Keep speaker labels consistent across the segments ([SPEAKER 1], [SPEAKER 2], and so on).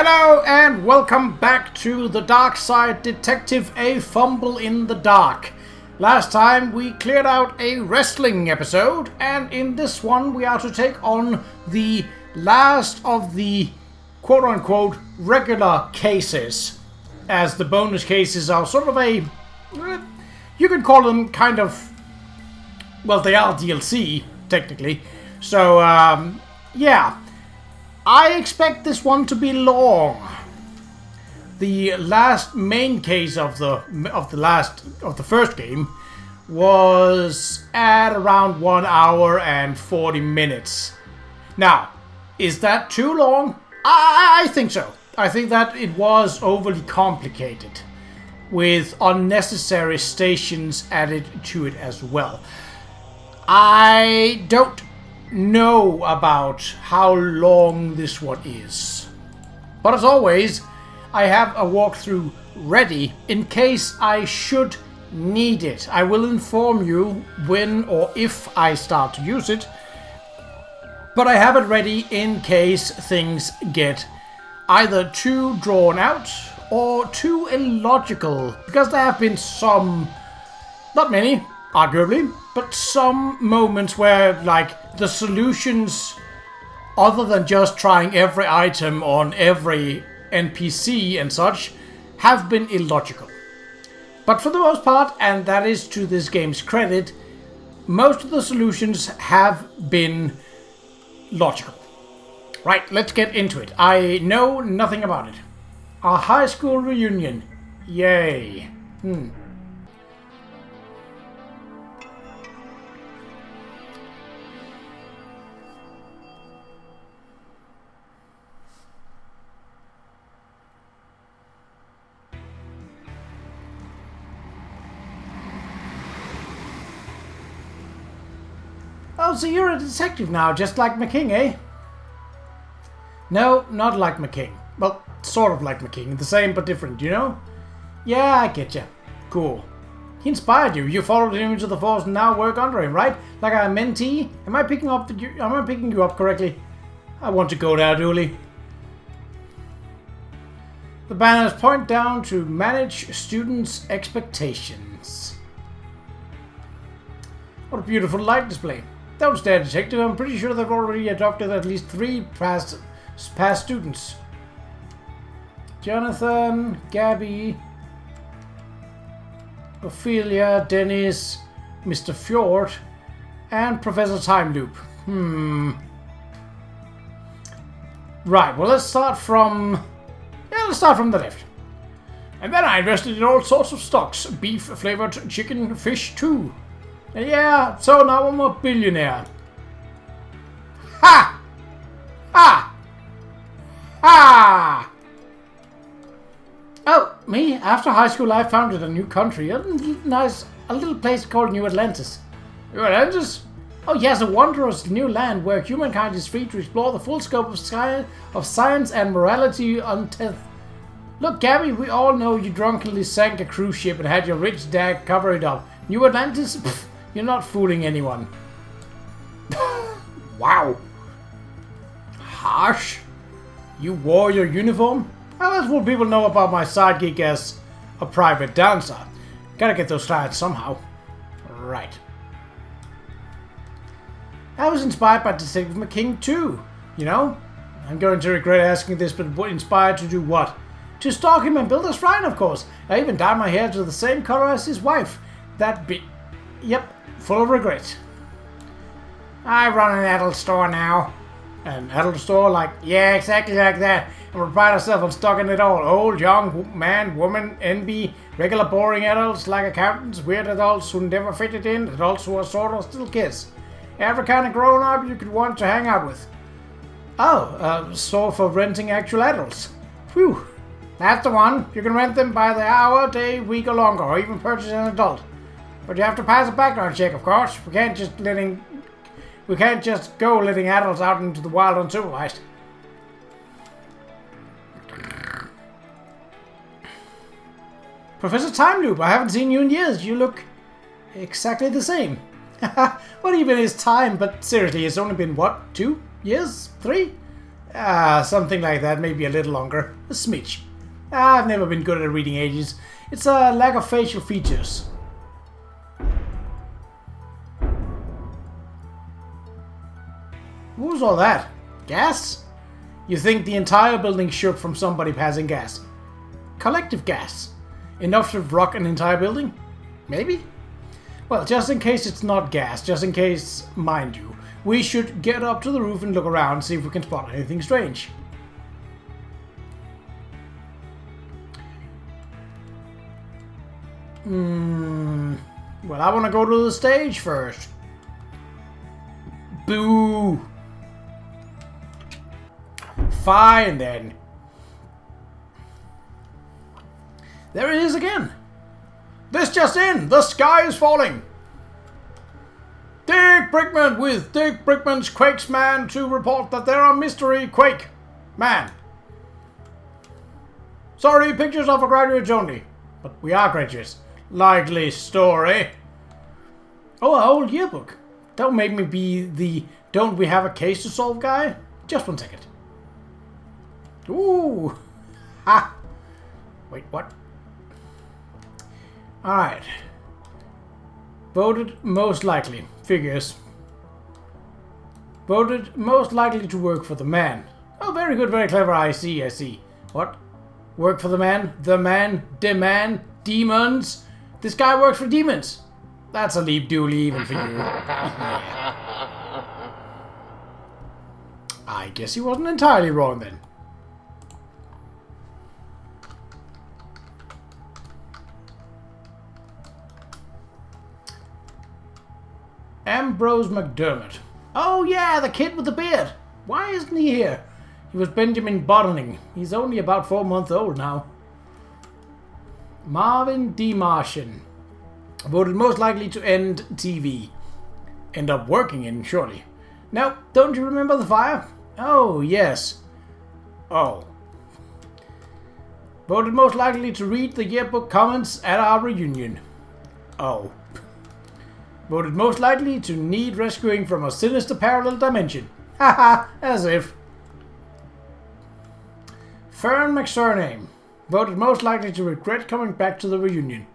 [SPEAKER 1] Hello and welcome back to the Darkside Detective A Fumble in the Dark. Last time we cleared out a wrestling episode, and in this one we are to take on the last of the quote-unquote regular cases, as the bonus cases are sort of a... you could call them kind of... well, they are DLC, technically. So, yeah. I expect this one to be long. The last main case of the first game was at around 1 hour and 40 minutes. Now, is that too long? I think so. I think that it was overly complicated, with unnecessary stations added to it as well. I don't know about how long this one is, but as always, I have a walkthrough ready in case I should need it. I will inform you when or if I start to use it, but I have it ready in case things get either too drawn out or too illogical, because there have been some, not many, arguably, but some moments where, like, the solutions, other than just trying every item on every NPC and such, have been illogical. But for the most part, and that is to this game's credit, most of the solutions have been logical. Right, let's get into it. I know nothing about it. A high school reunion. Yay. Oh, so you're a detective now, just like McKing, eh? No, not like McKing. Well, sort of like McKing. The same but different, you know? Yeah, I get you. Cool. He inspired you. You followed him into the force and now work under him, right? Like a mentee? Am I picking you up correctly? I want to go there, Dooley. The banners point down to manage students' expectations. What a beautiful light display. Don't stare, detective. I'm pretty sure they've already adopted at least 3 past students. Jonathan, Gabby, Ophelia, Dennis, Mr. Fjord, and Professor Time Loop. Right, well, let's start from the left. And then I invested in all sorts of stocks. Beef-flavored chicken, fish too. And yeah, so now I'm a billionaire. Ha! Ha! Ha! Oh, me? After high school I founded a new country. A little place called New Atlantis. New Atlantis? Oh yes, a wondrous new land where humankind is free to explore the full scope of science and morality until... Look, Gabby, we all know you drunkenly sank a cruise ship and had your rich dad cover it up. New Atlantis? Pfft, you're not fooling anyone. Wow. Harsh. You wore your uniform? Well, that's what people know about my side gig as a private dancer. Gotta get those clients somehow. Right. I was inspired by Detective McKing too, you know? I'm going to regret asking this, but inspired to do what? To stalk him and build a shrine, of course. I even dyed my hair to the same color as his wife. Yep, full of regret. I run an adult store now. An adult store? Like, yeah, exactly like that. And we pride ourselves on stocking it all. Old, young, man, woman, NB, regular boring adults like accountants, weird adults who never fitted in, adults who are sort of still kids. Every kind of grown-up you could want to hang out with. Oh, a store for renting actual adults. Phew. That's the one. You can rent them by the hour, day, week, or longer, or even purchase an adult. But you have to pass a background check, of course. We can't just go letting adults out into the wild unsupervised. Professor Time Loop, I haven't seen you in years. You look exactly the same. What even is time? But seriously, it's only been, what, 2 years? 3? Something like that, maybe a little longer. A smidge. I've never been good at reading ages. It's a lack of facial features. What was all that? Gas? You think the entire building shook from somebody passing gas? Collective gas. Enough to rock an entire building? Maybe? Well, just in case it's not gas, just in case, mind you, we should get up to the roof and look around, see if we can spot anything strange. Well, I want to go to the stage first. Boo! Fine, then. There it is again. This just in! The sky is falling! Dick Brickman with Dick Brickman's Quakes Man to report that there are mystery Quake Man. Sorry, pictures are for graduates only. But we are graduates. Likely story. Oh, an old yearbook. Don't make me be the don't we have a case to solve guy. Just 1 second. Ooh. Ha. Wait, what? Alright. Voted most likely. Figures. Voted most likely to work for the man. Oh, very good, very clever. I see, I see. What? Work for the man? The man? Demand? Demons? This guy works for demons. That's a leap dooley even for you. Yeah. I guess he wasn't entirely wrong then. Ambrose McDermott. Oh yeah, the kid with the beard. Why isn't he here? He was Benjamin Bottoning. He's only about 4 months old now. Marvin D. Martian. Voted most likely to end TV. End up working in, surely. Now, don't you remember the fire? Oh, yes. Oh. Voted most likely to read the yearbook comments at our reunion. Oh. Voted most likely to need rescuing from a sinister parallel dimension. Haha, as if. Fern McSurname. Voted most likely to regret coming back to the reunion.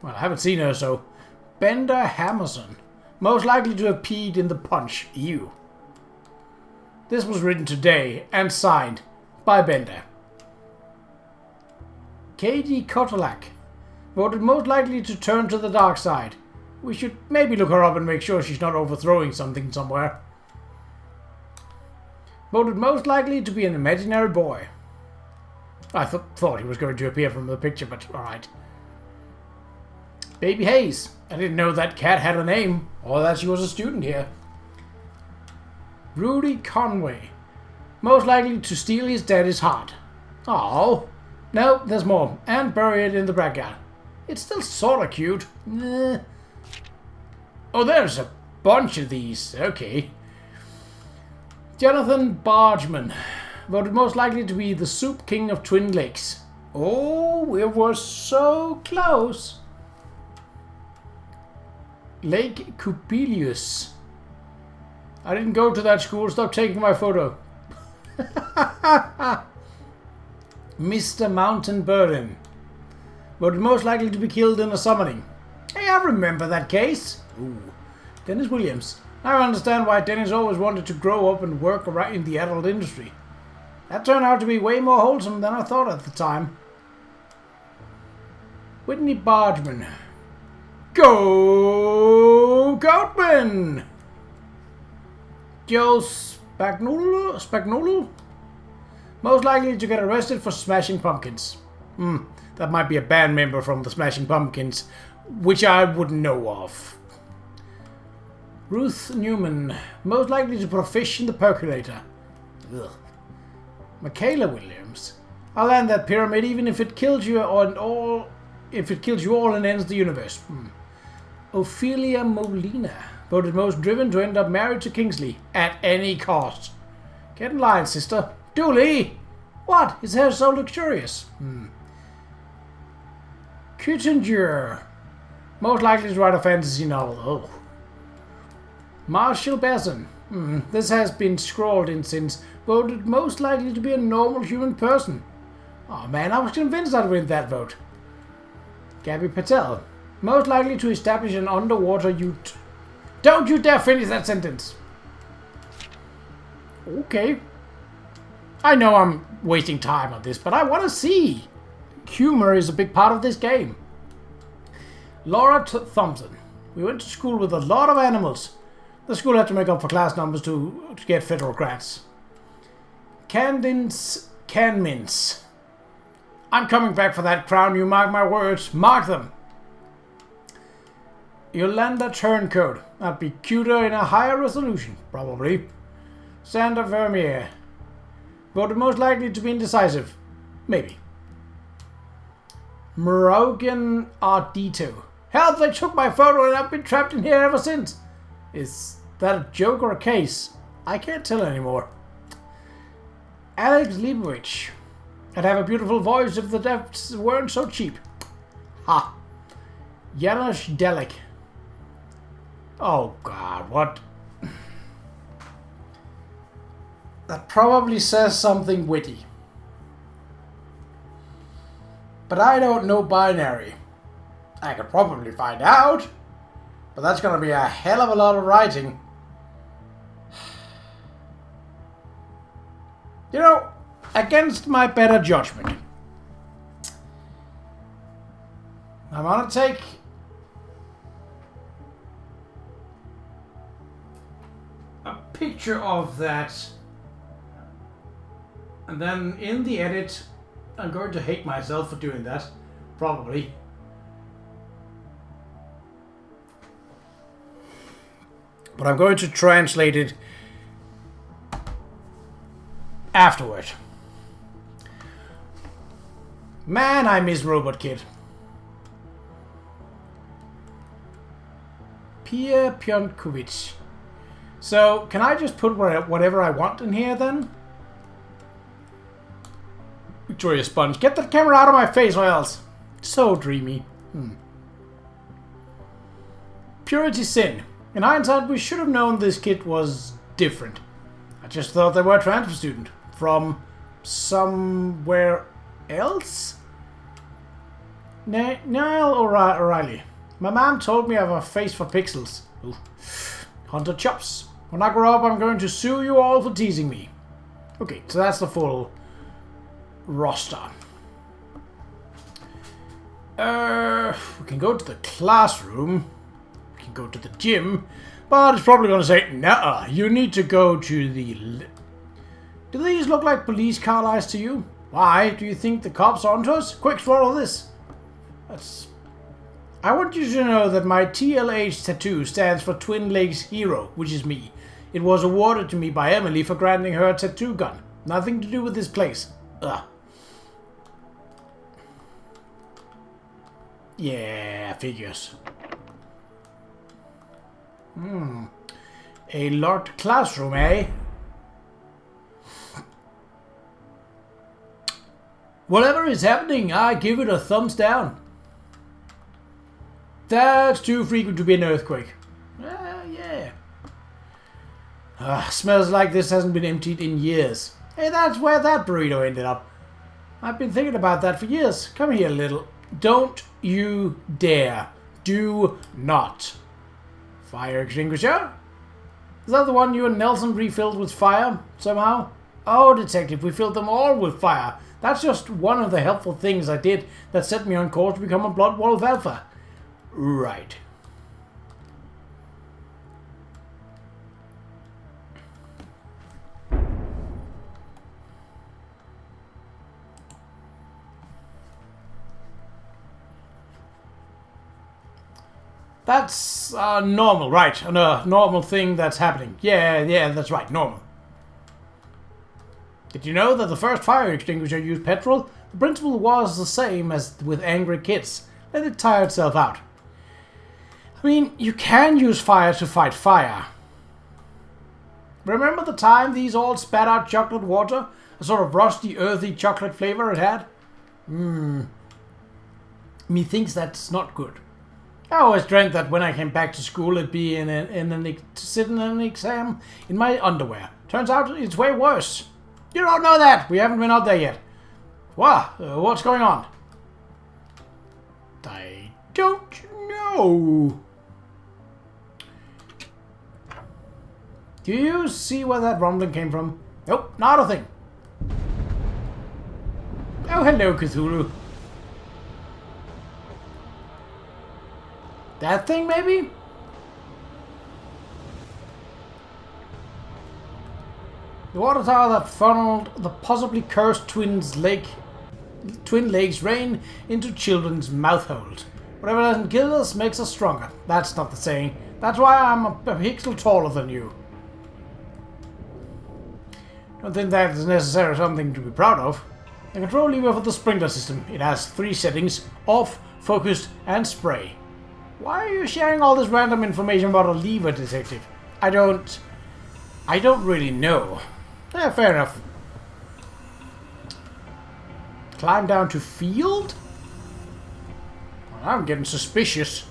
[SPEAKER 1] Well, I haven't seen her, so. Bender Hammerson. Most likely to have peed in the punch. Ew. This was written today and signed by Bender. Katie Kotelak. Voted most likely to turn to the dark side. We should maybe look her up and make sure she's not overthrowing something somewhere. Voted most likely to be an imaginary boy. I thought he was going to appear from the picture, but alright. Baby Hayes. I didn't know that cat had a name, or that she was a student here. Rudy Conway. Most likely to steal his daddy's heart. Oh. No, there's more. And bury it in the backyard. It's still sorta cute. Oh, there's a bunch of these. Okay. Jonathan Bargeman. Voted most likely to be the Soup King of Twin Lakes. Oh, it was so close. Lake Cupilius. I didn't go to that school. Stop taking my photo. Mr. Mountain Burden. Voted most likely to be killed in a summoning. Hey, I remember that case. Ooh. Dennis Williams. Now I understand why Dennis always wanted to grow up and work around in the adult industry. That turned out to be way more wholesome than I thought at the time. Whitney Bargeman. Go Goatman! Joe Spagnolo? Most likely to get arrested for Smashing Pumpkins. That might be a band member from the Smashing Pumpkins, which I wouldn't know of. Ruth Newman. Most likely to put a fish in the percolator. Ugh. Michaela Williams. I'll land that pyramid even if it kills you all and ends the universe. Ophelia Molina. Voted most driven to end up married to Kingsley at any cost. Get in line, sister. Dooley! What? His hair's so luxurious. Kittinger. Most likely to write a fantasy novel. Oh. Marshall Besson. This has been scrawled in since Voted most likely to be a normal human person. Oh man, I was convinced I'd win that vote. Gabby Patel. Most likely to establish an underwater ute. Don't you dare finish that sentence. Okay. I know I'm wasting time on this, but I want to see. Humor is a big part of this game. Laura Thompson. We went to school with a lot of animals. The school had to make up for class numbers to get federal grants. Canmins. I'm coming back for that crown, you mark my words. Mark them. Yolanda Turncoat. That'd be cuter in a higher resolution, probably. Sandra Vermeer. Voted most likely to be indecisive. Maybe. Murugan Ardito. Help, they took my photo and I've been trapped in here ever since. Is that a joke or a case? I can't tell anymore. Alex Leibowitz. I'd have a beautiful voice if the depths weren't so cheap. Ha. Janusz Delik. Oh god, what? That probably says something witty. But I don't know binary. I could probably find out, but that's gonna be a hell of a lot of writing. You know, against my better judgment, I'm gonna take a picture of that, and then in the edit, I'm going to hate myself for doing that, probably. But I'm going to translate it afterward. Man, I miss Robot Kid. Pia Pionkovic. So, can I just put whatever I want in here then? Victoria Sponge. Get that camera out of my face or else. So dreamy. Purity Sin. In hindsight, we should have known this kid was different. I just thought they were a transfer student from somewhere else? Niall O'Reilly. My mom told me I have a face for pixels. Ooh. Hunter Chops. When I grow up, I'm going to sue you all for teasing me. Okay, so that's the full roster. We can go to the classroom. We can go to the gym. But it's probably going to say, nuh-uh, you need to go to the... Do these look like police car lights to you? Why? Do you think the cops are onto us? Quick, swallow this. I want you to know that my TLH tattoo stands for Twin Lakes Hero, which is me. It was awarded to me by Emily for granting her a tattoo gun. Nothing to do with this place. Ugh. Yeah, figures. A locked classroom, eh? Whatever is happening, I give it a thumbs down. That's too frequent to be an earthquake. Yeah. Smells like this hasn't been emptied in years. Hey, that's where that burrito ended up. I've been thinking about that for years. Come here, little. Don't you dare. Do not. Fire extinguisher? Is that the one you and Nelson refilled with fire, somehow? Oh, detective, we filled them all with fire. That's just one of the helpful things I did that set me on course to become a Blood Wolf Alpha. Right. That's normal, right? A normal thing that's happening. Yeah, that's right, normal. Did you know that the first fire extinguisher used petrol? The principle was the same as with angry kids. Let it tire itself out. I mean, you can use fire to fight fire. Remember the time these all spat out chocolate water? A sort of rusty, earthy chocolate flavor it had? Methinks that's not good. I always dreamt that when I came back to school it'd be to sit in an exam in my underwear. Turns out it's way worse. You don't know that! We haven't been out there yet. What? What's going on? I don't know. Do you see where that rumbling came from? Nope, not a thing. Oh, hello, Cthulhu. That thing, maybe? The water tower that funneled the possibly cursed twin lakes rain into children's mouth holes. Whatever doesn't kill us makes us stronger. That's not the saying. That's why I'm a pixel taller than you. Don't think that is necessarily something to be proud of. The control lever for the sprinkler system. It has 3 settings: off, focused, and spray. Why are you sharing all this random information about a lever, detective? I don't really know. Yeah, fair enough. Climb down to field? Well, I'm getting suspicious.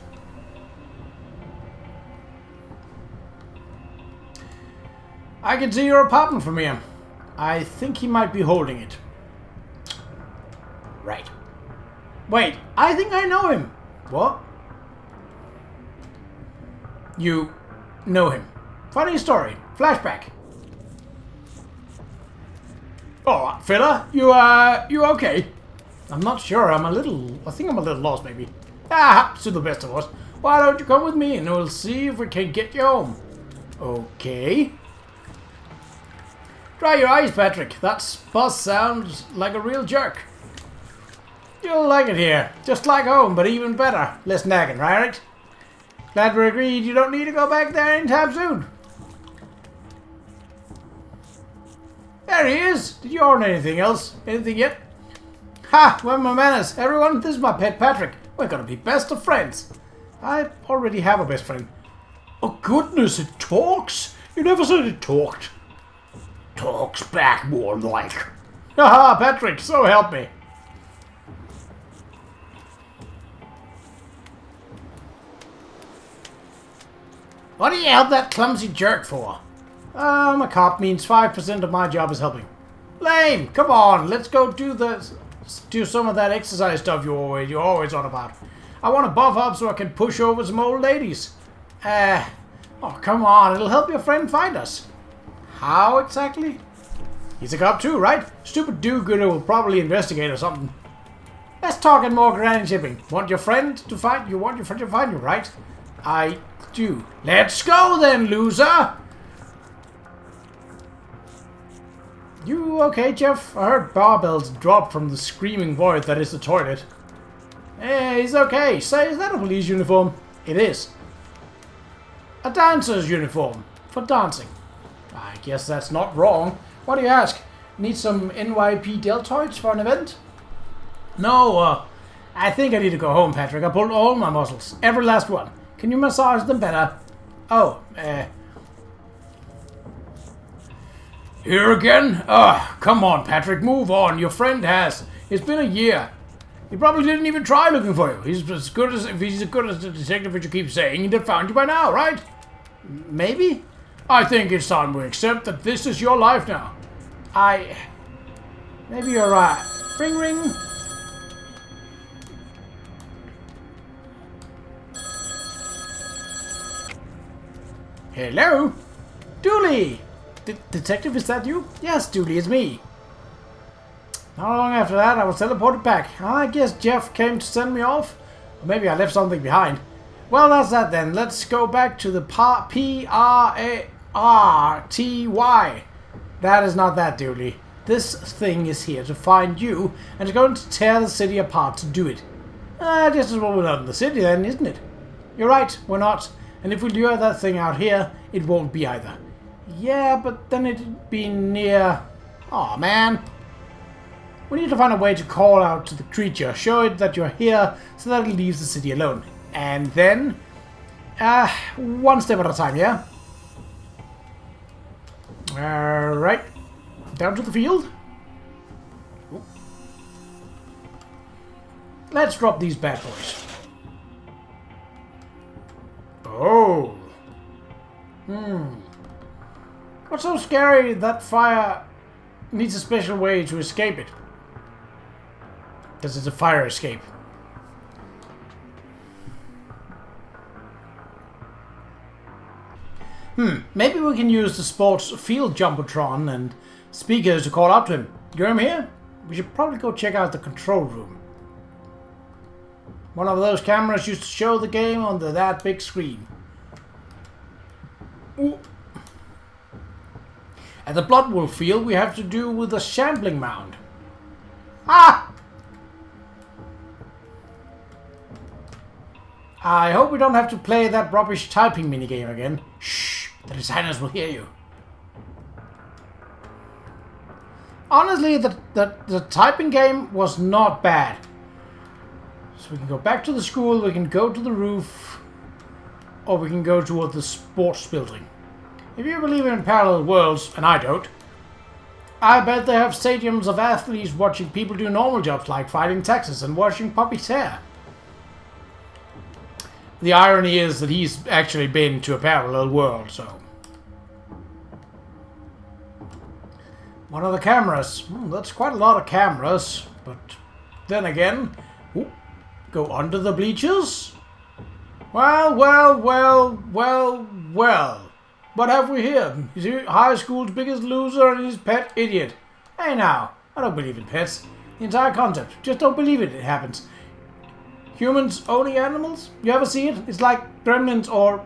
[SPEAKER 1] I can see your apartment from here. I think he might be holding it. Right. Wait, I think I know him. What? You know him. Funny story. Flashback. Oh, fella, you okay? I'm not sure. I think I'm a little lost, maybe. Ah, to the best of us. Why don't you come with me and we'll see if we can get you home. Okay. Dry your eyes, Patrick. That boss sounds like a real jerk. You'll like it here. Just like home, but even better. Less nagging, right? Glad we agreed you don't need to go back there anytime soon. There he is. Did you order anything else? Anything yet? Ha! Where are my manners? Everyone, this is my pet Patrick. We're gonna be best of friends. I already have a best friend. Oh goodness, it talks? You never said it talked. Talks back more like. Haha, Patrick, so help me. What do you help that clumsy jerk for? A cop means 5% of my job is helping. Lame! Come on, let's go do some of that exercise stuff you're always on about. I want to buff up so I can push over some old ladies. Oh, come on, it'll help your friend find us. How exactly? He's a cop too, right? Stupid do-gooder will probably investigate or something. Let's talk in more granny shipping. Want your friend to find you, right? I do. Let's go then, loser! You okay, Jeff? I heard barbells drop from the screaming void that is the toilet. Hey, he's okay. Say, is that a police uniform? It is. A dancer's uniform. For dancing. I guess that's not wrong. What do you ask? Need some NYP deltoids for an event? No, I think I need to go home, Patrick. I pulled all my muscles. Every last one. Can you massage them better? Oh, Here again? Come on, Patrick. Move on. Your friend has. It's been a year. He probably didn't even try looking for you. If he's as good as the detective as you keep saying, he'd have found you by now, right? Maybe? I think it's time we accept that this is your life now. Maybe you're right. Ring, ring. Hello? Dooley! Detective, is that you? Yes, Dooley, it's me. Not long after that, I was teleported back. I guess Jeff came to send me off. Or maybe I left something behind. Well, that's that then. Let's go back to the P-R-A-R-T-Y. That is not that, Dooley. This thing is here to find you, and it's going to tear the city apart to do it. Just as well we're not in the city then, isn't it? You're right, we're not. And if we lure that thing out here, it won't be either. Yeah, but then it'd be near... Aw, man. We need to find a way to call out to the creature, show it that you're here, so that it leaves the city alone. And then... one step at a time, yeah? Alright. Down to the field. Let's drop these bad boys. Oh. What's so scary that fire It needs a special way to escape it. Because it's a fire escape. Maybe we can use the sports field jumbotron and speakers to call out to him. You hear him here? We should probably go check out the control room. One of those cameras used to show the game on that big screen. Ooh. At the Blood Wolf field, we have to do with the shambling mound. Ah! I hope we don't have to play that rubbish typing minigame again. Shh! The designers will hear you. Honestly, the typing game was not bad. So we can go back to the school, we can go to the roof, or we can go toward the sports building. If you believe in parallel worlds, and I don't, I bet they have stadiums of athletes watching people do normal jobs like fighting taxes and washing puppies' hair. The irony is that he's actually been to a parallel world, so... One of the cameras. That's quite a lot of cameras, but then again... Ooh, go under the bleachers? Well. What have we here? Is he high school's biggest loser and his pet idiot? Hey now, I don't believe in pets. The entire concept. Just don't believe it happens. Humans owning animals? You ever see it? It's like Gremlins or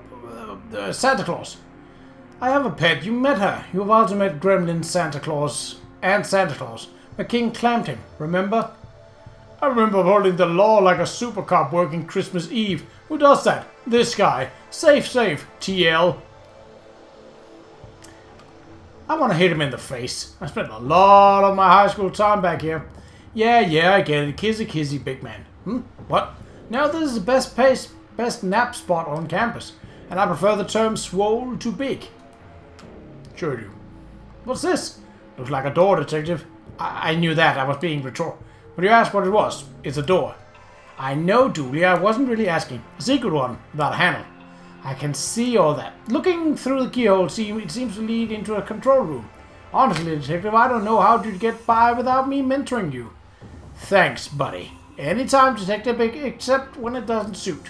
[SPEAKER 1] Santa Claus. I have a pet. You met her. You have also met Gremlin, Santa Claus, and Santa Claus. The king clamped him, remember? I remember holding the law like a super cop working Christmas Eve. Who does that? This guy. Safe, TL. I want to hit him in the face. I spent a lot of my high school time back here. Yeah, I get it. Kizzy, big man. What? No, this is the best nap spot on campus. And I prefer the term swole to big. Sure do. What's this? Looks like a door, detective. I knew that. I was being rhetorical. When you asked what it was, it's a door. I know, Dooley. I wasn't really asking. A secret one, without a handle. I can see all that. Looking through the keyhole, it seems to lead into a control room. Honestly, detective, I don't know how to get by without me mentoring you. Thanks, buddy. Anytime, detective, except when it doesn't suit.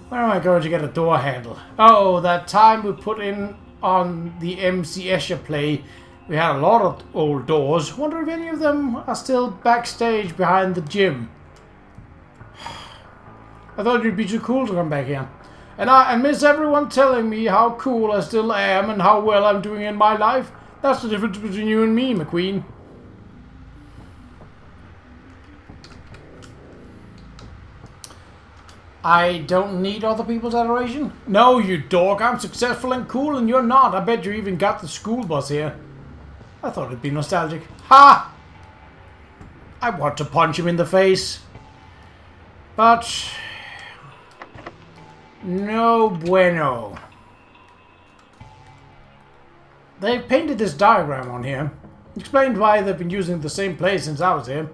[SPEAKER 1] Where am I going to get a door handle? Oh, that time we put in on the MC Escher play, we had a lot of old doors. Wonder if any of them are still backstage behind the gym. I thought you'd be too cool to come back here. And I miss everyone telling me how cool I still am and how well I'm doing in my life. That's the difference between you and me, McQueen. I don't need other people's adoration? No, you dork. I'm successful and cool and you're not. I bet you even got the school bus here. I thought it'd be nostalgic. Ha! I want to punch him in the face. But... no bueno. They've painted this diagram on here. Explained why they've been using the same place since I was here.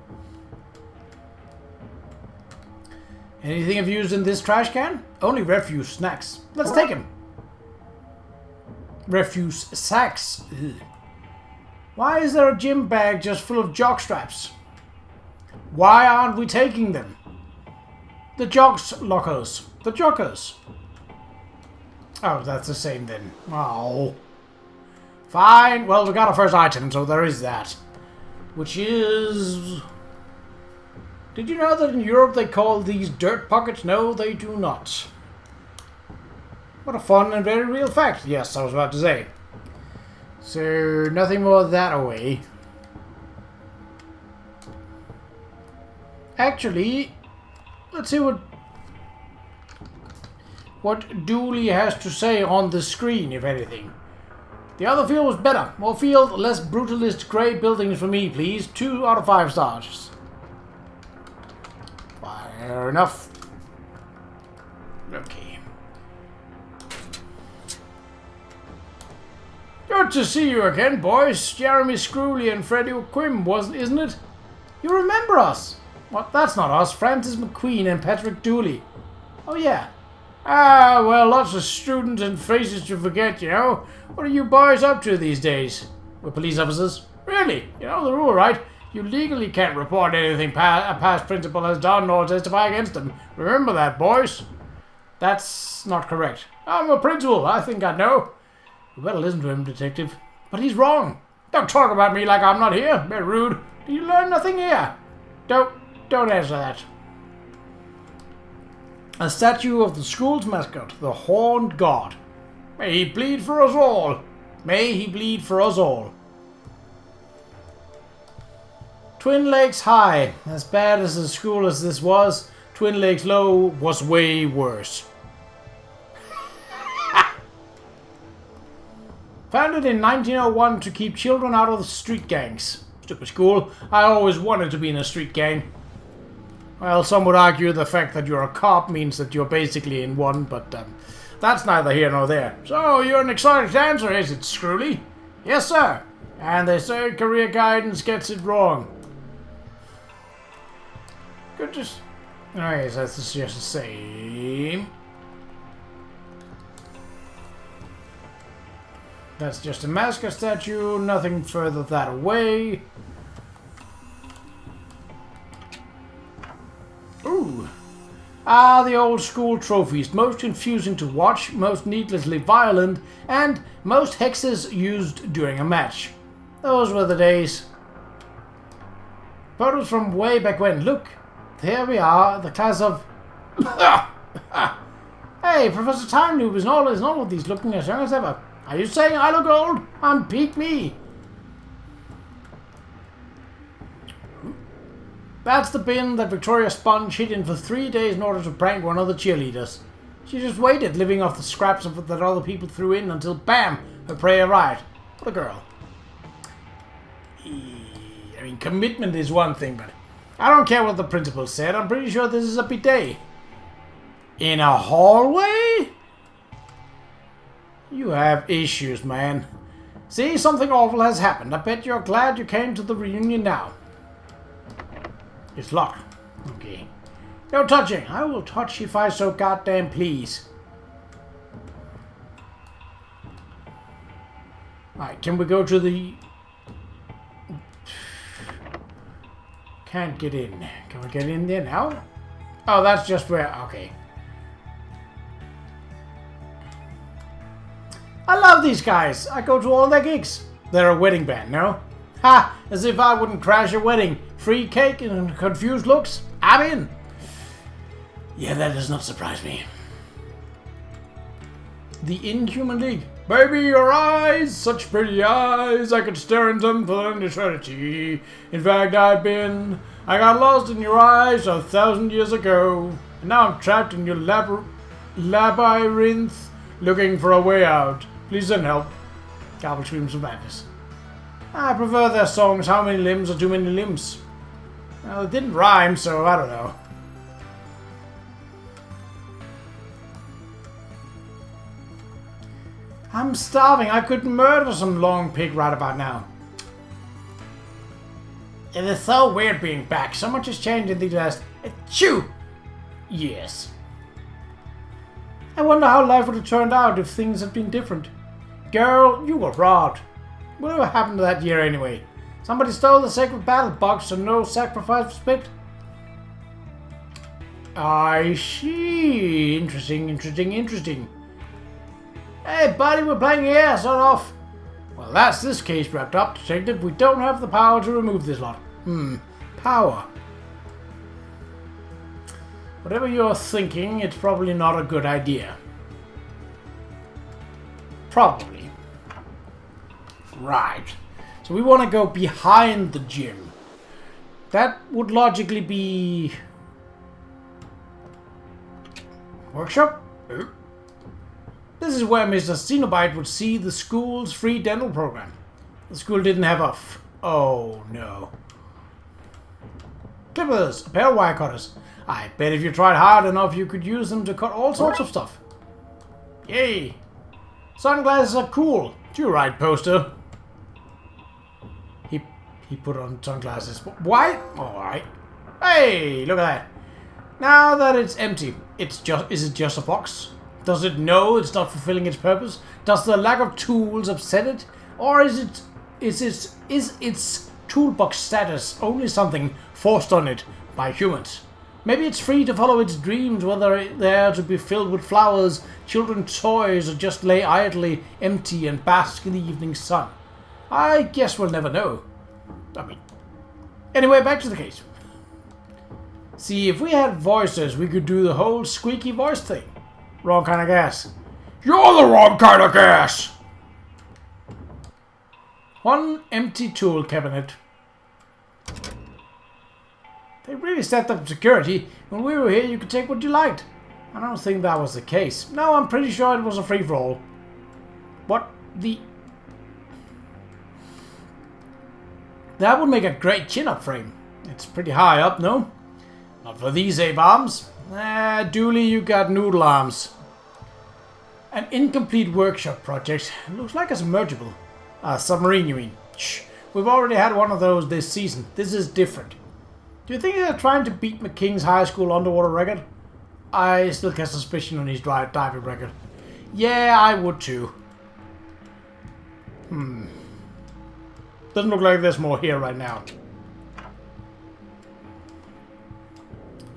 [SPEAKER 1] Anything of use in this trash can? Only refuse snacks. Let's take them. Refuse sacks. Ugh. Why is there a gym bag just full of jock straps? Why aren't we taking them? The jocks lockers. The jockers. Oh, that's the same then. Oh. Fine. Well, we got our first item, so there is that. Which is... Did you know that in Europe they call these dirt pockets? No, they do not. What a fun and very real fact. Yes, I was about to say. So, nothing more that away. Actually, let's see what Dooley has to say on the screen, if anything. The other field was better. More field, less brutalist grey buildings for me, please. 2 out of 5 stars. Fair enough. Okay. Good to see you again, boys. Jeremy Screwley and Freddie Quim, isn't it? You remember us? What? That's not us. Francis McQueen and Patrick Dooley. Oh, yeah. Ah, well, lots of students and faces to forget, you know. What are you boys up to these days? We're police officers. Really? You know the rule, right? You legally can't report anything a past principal has done or testify against him. Remember that, boys. That's not correct. I'm a principal. I think I know. You better listen to him, detective. But he's wrong. Don't talk about me like I'm not here. Very rude. You learn nothing here. Don't answer that. A statue of the school's mascot, the Horned God. May he bleed for us all. May he bleed for us all. Twin Lakes High. As bad as a school as this was, Twin Lakes Low was way worse. Founded in 1901 to keep children out of the street gangs. Stupid school. I always wanted to be in a street gang. Well, some would argue the fact that you're a cop means that you're basically in one, but that's neither here nor there. So, you're an exotic dancer, is it, Screwly? Yes, sir. And they say career guidance gets it wrong. Good to... Alright, so that's just the same. That's just a mascot statue, nothing further that away. Ooh. Ah, the old school trophies. Most confusing to watch, most needlessly violent, and most hexes used during a match. Those were the days. Photos from way back when. Look, here we are, the class of... Hey, Professor Time Noob is all of these looking as young as ever. Are you saying I look old? I'm peak me. That's the bin that Victoria Sponge hid in for 3 days in order to prank one of the cheerleaders. She just waited, living off the scraps of that other people threw in until, bam, her prey arrived. What a girl. I mean, commitment is one thing, but I don't care what the principal said. I'm pretty sure this is a bidet. In a hallway? You have issues, man. See, something awful has happened. I bet you're glad you came to the reunion now. It's locked. Okay. No touching. I will touch if I so goddamn please. Alright, can we go to the... Can't get in. Can we get in there now? Oh, that's just where... Okay. I love these guys. I go to all their gigs. They're a wedding band, no? Ha! As if I wouldn't crash a wedding. Free cake and confused looks. I'm in. Yeah, that does not surprise me. The Inhuman League. Baby, your eyes, such pretty eyes. I could stare into them for an eternity. In fact, I got lost in your eyes 1,000 years ago. And now I'm trapped in your labyrinth, looking for a way out. Please send help. Gobble screams of madness. I prefer their songs, How Many Limbs Are Too Many Limbs. Well, it didn't rhyme, so I don't know. I'm starving. I could murder some long pig right about now. It is so weird being back. So much has changed in the last... Achoo! Yes. I wonder how life would have turned out if things had been different. Girl, you were robbed. Whatever happened to that year anyway? Somebody stole the sacred battle box, so no sacrifice was picked? I see. Interesting. Hey, buddy, we're playing here. Start off. Well, that's this case wrapped up, detective. We don't have the power to remove this lot. Power. Whatever you're thinking, it's probably not a good idea. Probably. Right. So we want to go behind the gym. That would logically be... Workshop? This is where Mr. Cenobite would see the school's free dental program. The school didn't have a oh no. Clippers, a pair of wire cutters. I bet if you tried hard enough you could use them to cut all sorts of stuff. Yay! Sunglasses are cool. You're right, poster. He put on sunglasses. Why? Alright. Hey, look at that. Now that it's empty, is it just a box? Does it know it's not fulfilling its purpose? Does the lack of tools upset it? Or is it Is its toolbox status only something forced on it by humans? Maybe it's free to follow its dreams, whether they're to be filled with flowers, children's toys, or just lay idly empty and bask in the evening sun. I guess we'll never know. Anyway, back to the case. See, if we had voices, we could do the whole squeaky voice thing. Wrong kind of gas. You're the wrong kind of gas! One empty tool cabinet. They really stepped up security. When we were here, you could take what you liked. I don't think that was the case. No, I'm pretty sure it was a free-for-all. What the... That would make a great chin-up frame. It's pretty high up, no? Not for these ape arms. Dooley, you got noodle arms. An incomplete workshop project. Looks like a submergible. Submarine, you mean? Shh. We've already had one of those this season. This is different. Do you think they're trying to beat McKing's high school underwater record? I still get suspicion on his diving record. Yeah, I would too. Doesn't look like there's more here right now.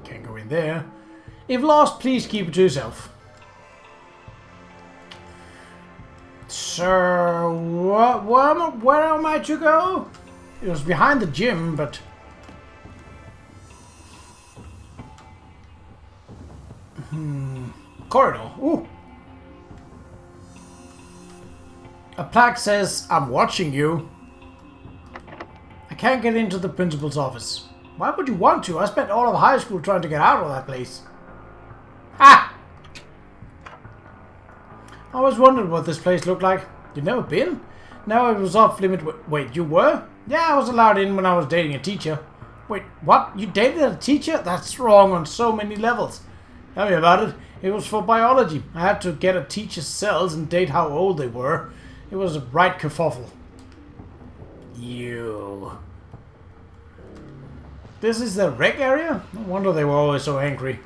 [SPEAKER 1] Can't go in there. If lost, please keep it to yourself. So, where am I to go? It was behind the gym, but... Corridor. Ooh. A plaque says, I'm watching you. I can't get into the principal's office. Why would you want to? I spent all of high school trying to get out of that place. Ha! I always wondered what this place looked like. You've never been? No, it was off limit. Wait, you were? Yeah, I was allowed in when I was dating a teacher. Wait, what? You dated a teacher? That's wrong on so many levels. Tell me about it. It was for biology. I had to get a teacher's cells and date how old they were. It was a right kerfuffle. You. This is the rec area? No wonder they were always so angry.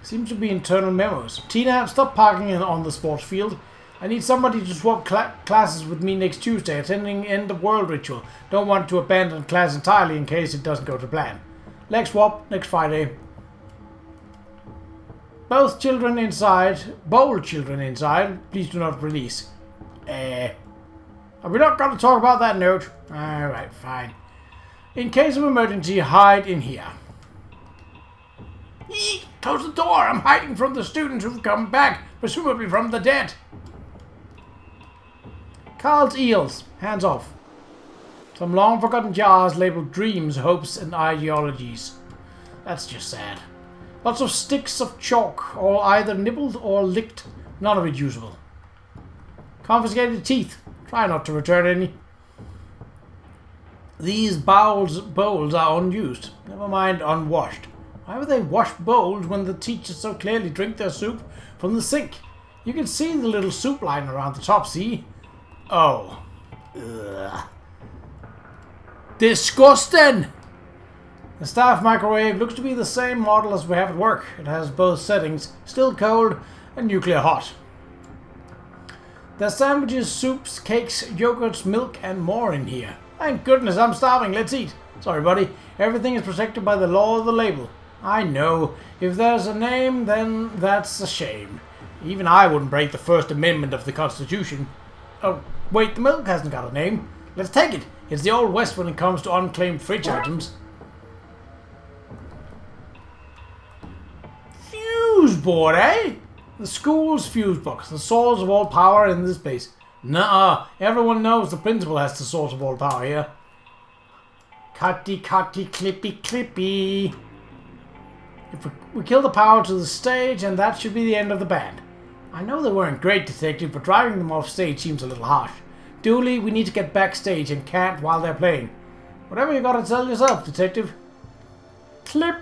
[SPEAKER 1] Seems to be internal memos. Tina, stop parking on the sports field. I need somebody to swap classes with me next Tuesday, attending End of World ritual. Don't want to abandon class entirely in case it doesn't go to plan. Leg swap next Friday. Both children inside. Bold children inside. Please do not release. Are we not going to talk about that note? Alright, fine. In case of emergency, hide in here. Eek! Close the door! I'm hiding from the students who've come back, presumably from the dead. Carl's eels. Hands off. Some long-forgotten jars labeled dreams, hopes, and ideologies. That's just sad. Lots of sticks of chalk, all either nibbled or licked. None of it usable. Confiscated teeth. Try not to return any. These bowls are unused. Never mind unwashed. Why would they wash bowls when the teachers so clearly drink their soup from the sink? You can see the little soup line around the top, see? Oh. Ugh. Disgusting! The staff microwave looks to be the same model as we have at work. It has both settings, still cold and nuclear hot. There's sandwiches, soups, cakes, yogurts, milk, and more in here. Thank goodness, I'm starving. Let's eat. Sorry, buddy. Everything is protected by the law of the label. I know. If there's a name, then that's a shame. Even I wouldn't break the First Amendment of the Constitution. Oh, wait, the milk hasn't got a name. Let's take it. It's the Old West when it comes to unclaimed fridge items. Fuse board, eh? The school's fuse box, the source of all power in this place. Nuh-uh. Everyone knows the principal has the source of all power here. Cutty, clippy, clippy. If we kill the power to the stage, and that should be the end of the band. I know they weren't great, detective, but driving them off stage seems a little harsh. Dooley, we need to get backstage and can't while they're playing. Whatever you gotta tell yourself, detective. Clip.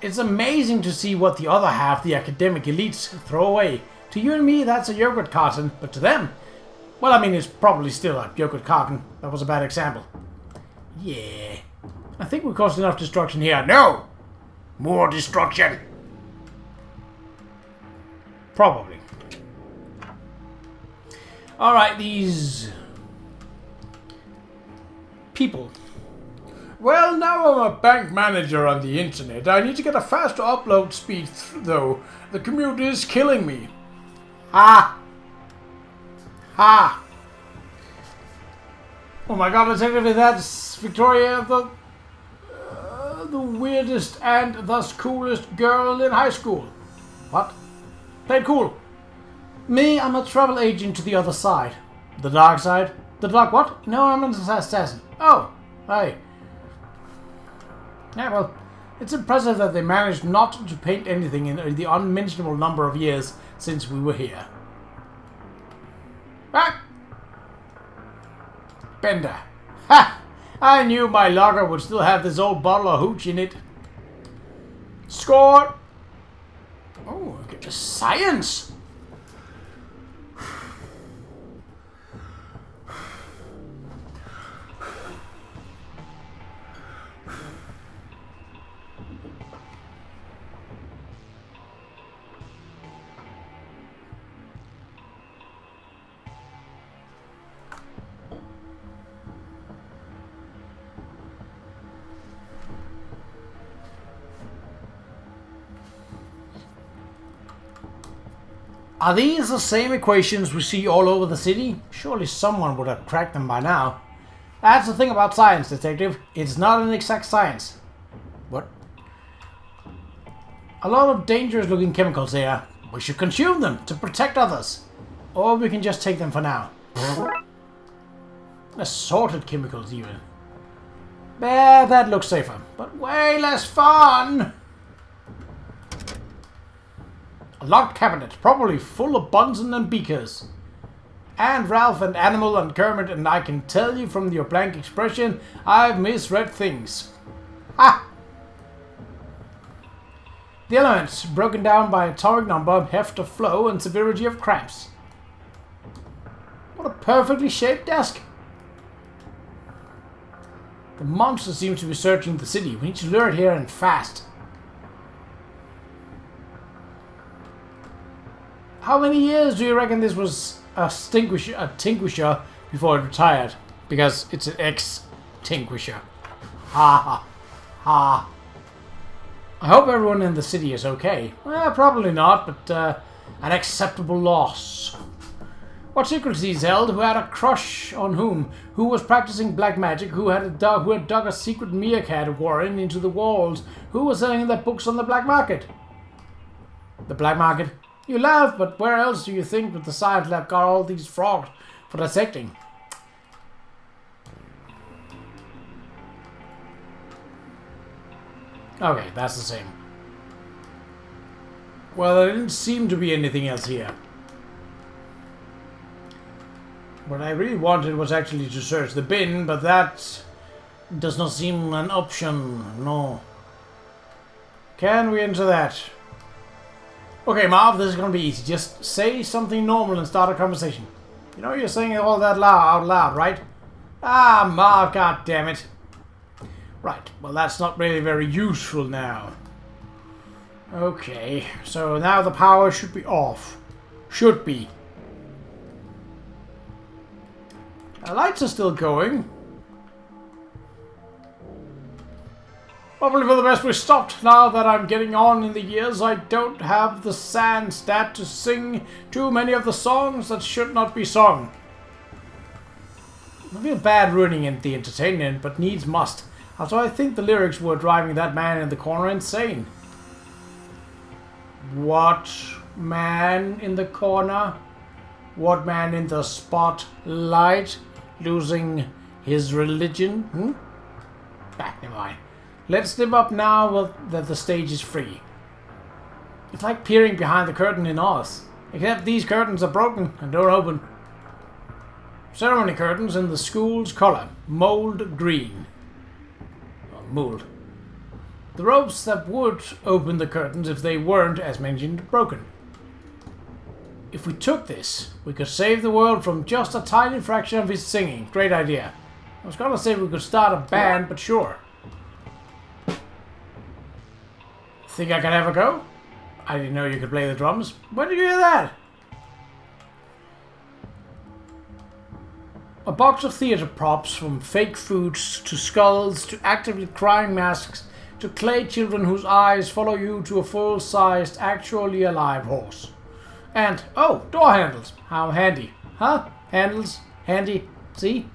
[SPEAKER 1] It's amazing to see what the other half, the academic elites, throw away. To you and me, that's a yogurt carton, but to them, well, I mean, it's probably still a yogurt carton. That was a bad example. Yeah. I think we caused enough destruction here. No! More destruction! Probably. Alright, these people. Well, now I'm a bank manager on the internet. I need to get a faster upload speed, though. The commute is killing me. Ha! Ha! Oh my god, effectively that's Victoria, the weirdest and thus coolest girl in high school. What? Played cool. Me, I'm a travel agent to the other side. The dark side? The dark what? No, I'm an assassin. Oh, hey. Yeah, well, it's impressive that they managed not to paint anything in the unmentionable number of years since we were here. Ah! Bender. Ha! I knew my locker would still have this old bottle of hooch in it. Score! Oh, look at the science! Are these the same equations we see all over the city? Surely someone would have cracked them by now. That's the thing about science, detective. It's not an exact science. What? A lot of dangerous looking chemicals here. We should consume them to protect others. Or we can just take them for now. Assorted chemicals even. That looks safer, but way less fun. A locked cabinet, probably full of Bunsen and beakers. And Ralph and Animal and Kermit, and I can tell you from your blank expression, I've misread things. Ah! The elements, broken down by atomic number, heft of flow, and severity of cramps. What a perfectly shaped desk. The monster seems to be searching the city. We need to lure it here and fast. How many years do you reckon this was a tinguisher before it retired? Because it's an extinguisher. Ha ha ha. I hope everyone in the city is okay. Well, probably not, but an acceptable loss. What secrets he's held? Who had a crush on whom? Who was practicing black magic? Who had dug a secret meerkat warren into the walls? Who was selling their books on the black market? The black market? You laugh, but where else do you think that the science lab got all these frogs for dissecting? Okay, that's the same. Well, there didn't seem to be anything else here. What I really wanted was actually to search the bin, but that does not seem an option. No. Can we enter that? Okay, Marv, this is going to be easy. Just say something normal and start a conversation. You know you're saying it all that out loud, right? Ah, Marv, god damn it. Right, well that's not really very useful now. Okay, so now the power should be off. Should be. The lights are still going. Probably for the best we stopped. Now that I'm getting on in the years, I don't have the sand stat to sing too many of the songs that should not be sung. I feel bad ruining the entertainment, but needs must. Also, I think the lyrics were driving that man in the corner insane. What man in the corner? What man in the spotlight? Losing his religion? Never mind. Let's live up now that the stage is free. It's like peering behind the curtain in Oz. Except these curtains are broken and don't open. Ceremony curtains in the school's color. Mold green. Or mold. The ropes that would open the curtains if they weren't, as mentioned, broken. If we took this, we could save the world from just a tiny fraction of his singing. Great idea. I was gonna say we could start a band, but sure. Think I can have a go? I didn't know you could play the drums. When did you hear that? A box of theater props, from fake foods to skulls to actively crying masks to clay children whose eyes follow you to a full-sized, actually alive horse. And, oh, door handles. How handy. Huh? Handles? Handy? See?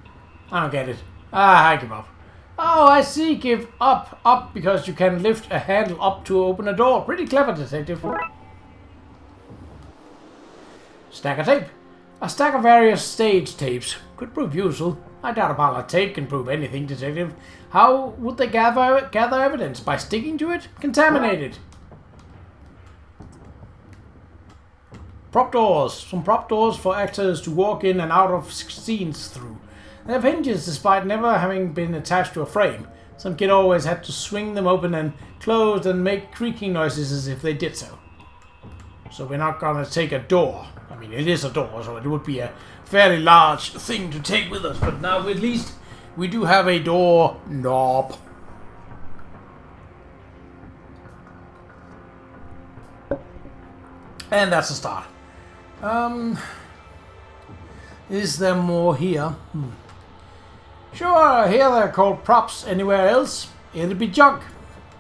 [SPEAKER 1] I don't get it. I give up. Oh, I see. Give up, because you can lift a handle up to open a door. Pretty clever, detective. Stack of tape. A stack of various stage tapes. Could prove useful. I doubt a pile of tape can prove anything, detective. How would they gather evidence? By sticking to it? Contaminated. Prop doors. Some prop doors for actors to walk in and out of scenes through. They have hinges despite never having been attached to a frame. Some kid always had to swing them open and closed and make creaking noises as if they did so. So we're not gonna take a door. I mean, it is a door, so it would be a fairly large thing to take with us. But now at least we do have a door knob. And that's a start. Is there more here? Sure, here they're called props. Anywhere else, it'll be junk.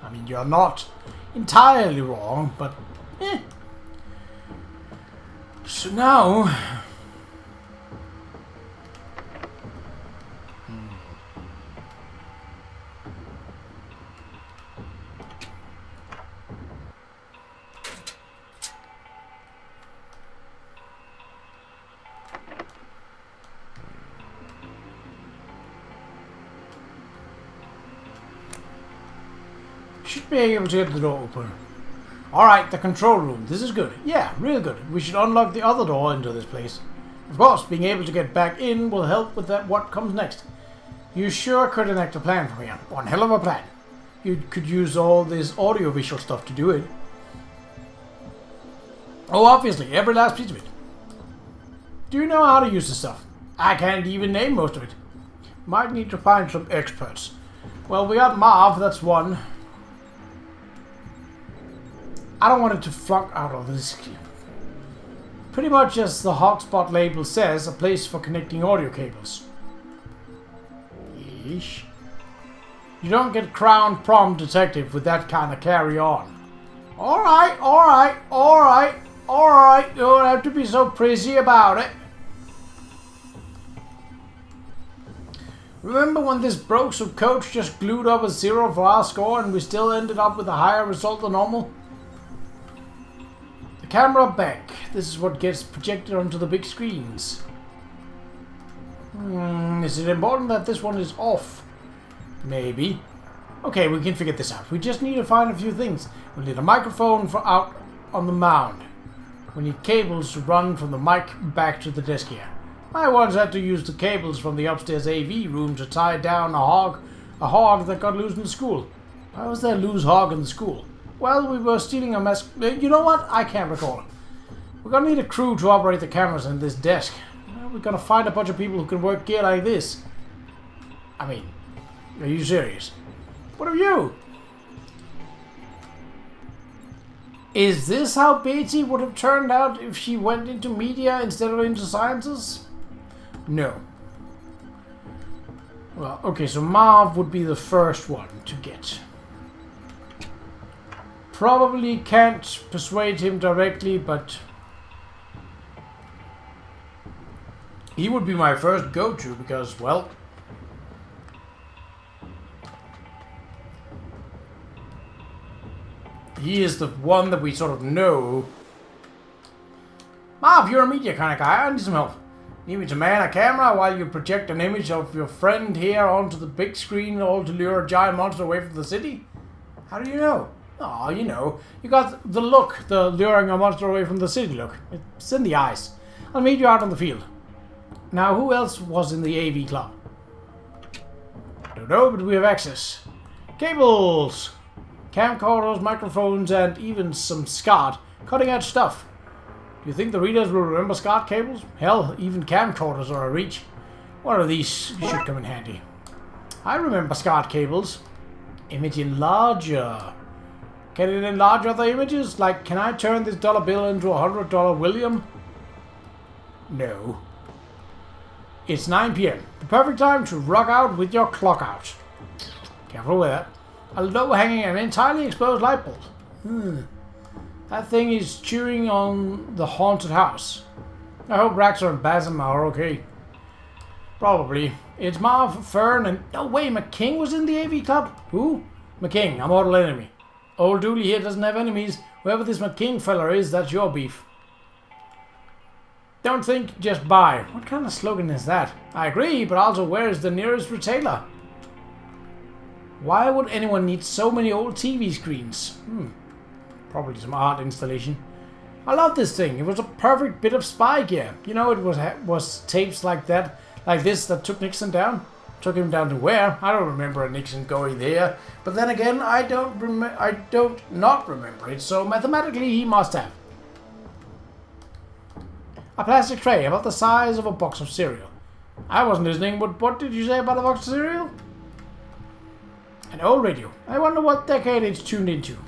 [SPEAKER 1] I mean, you're not entirely wrong, but So now... should be able to get the door open. Alright, the control room. This is good. Yeah, real good. We should unlock the other door into this place. Of course, being able to get back in will help with that. What comes next. You sure could enact a plan for me. One hell of a plan. You could use all this audiovisual stuff to do it. Oh, obviously, every last piece of it. Do you know how to use this stuff? I can't even name most of it. Might need to find some experts. Well, we got Marv, that's one. I don't want it to flunk out of this. Pretty much as the hotspot label says, a place for connecting audio cables. Yeesh. You don't get crowned prom detective with that kind of carry on. Alright. You don't have to be so prissy about it. Remember when this broke so Coach just glued up a 0 for our score and we still ended up with a higher result than normal? Camera back. This is what gets projected onto the big screens. Is it important that this one is off? Maybe. Okay, we can figure this out. We just need to find a few things. We need a microphone for out on the mound. We need cables to run from the mic back to the desk here. I once had to use the cables from the upstairs AV room to tie down a hog that got loose in the school. Why was there a loose hog in the school? Well, we were stealing a mess. You know what? I can't recall. We're gonna need a crew to operate the cameras in this desk. We're gonna find a bunch of people who can work gear like this. I mean, are you serious? What are you? Is this how Beatty would have turned out if she went into media instead of into sciences? No. Well, okay, so Marv would be the first one to get. Probably can't persuade him directly, but he would be my first go-to because, well, he is the one that we sort of know. Marv, you're a media kind of guy. I need some help. Need me to man a camera while you project an image of your friend here onto the big screen, all to lure a giant monster away from the city? How do you know? Oh, you know, you got the look, the luring a monster away from the city look. It's in the eyes. I'll meet you out on the field. Now, who else was in the AV club? Don't know, but we have access. Cables! Camcorders, microphones, and even some SCART. Cutting edge stuff. Do you think the readers will remember SCART cables? Hell, even camcorders are a reach. One of these should come in handy. I remember SCART cables. Image enlarger. Can it enlarge other images? Like, can I turn this dollar bill into a $100 William? No. It's 9 p.m. The perfect time to rock out with your clock out. Careful with that. A low-hanging and entirely exposed light bulb. That thing is chewing on the haunted house. I hope Raxor and Basim are okay. Probably. It's Marv, Fern, and... No way, McKing was in the AV club? Who? McKing, a mortal enemy. Old Dooley here doesn't have enemies. Whoever this McKing fella is, that's your beef. Don't think, just buy. What kind of slogan is that? I agree, but also where is the nearest retailer? Why would anyone need so many old TV screens? Probably some art installation. I love this thing. It was a perfect bit of spy gear. You know, it was tapes like that, like this, that took Nixon down. Took him down to where? I don't remember Nixon going there. But then again, I don't not remember it. So mathematically, he must have. A plastic tray about the size of a box of cereal. I wasn't listening, but what did you say about a box of cereal? An old radio. I wonder what decade it's tuned into.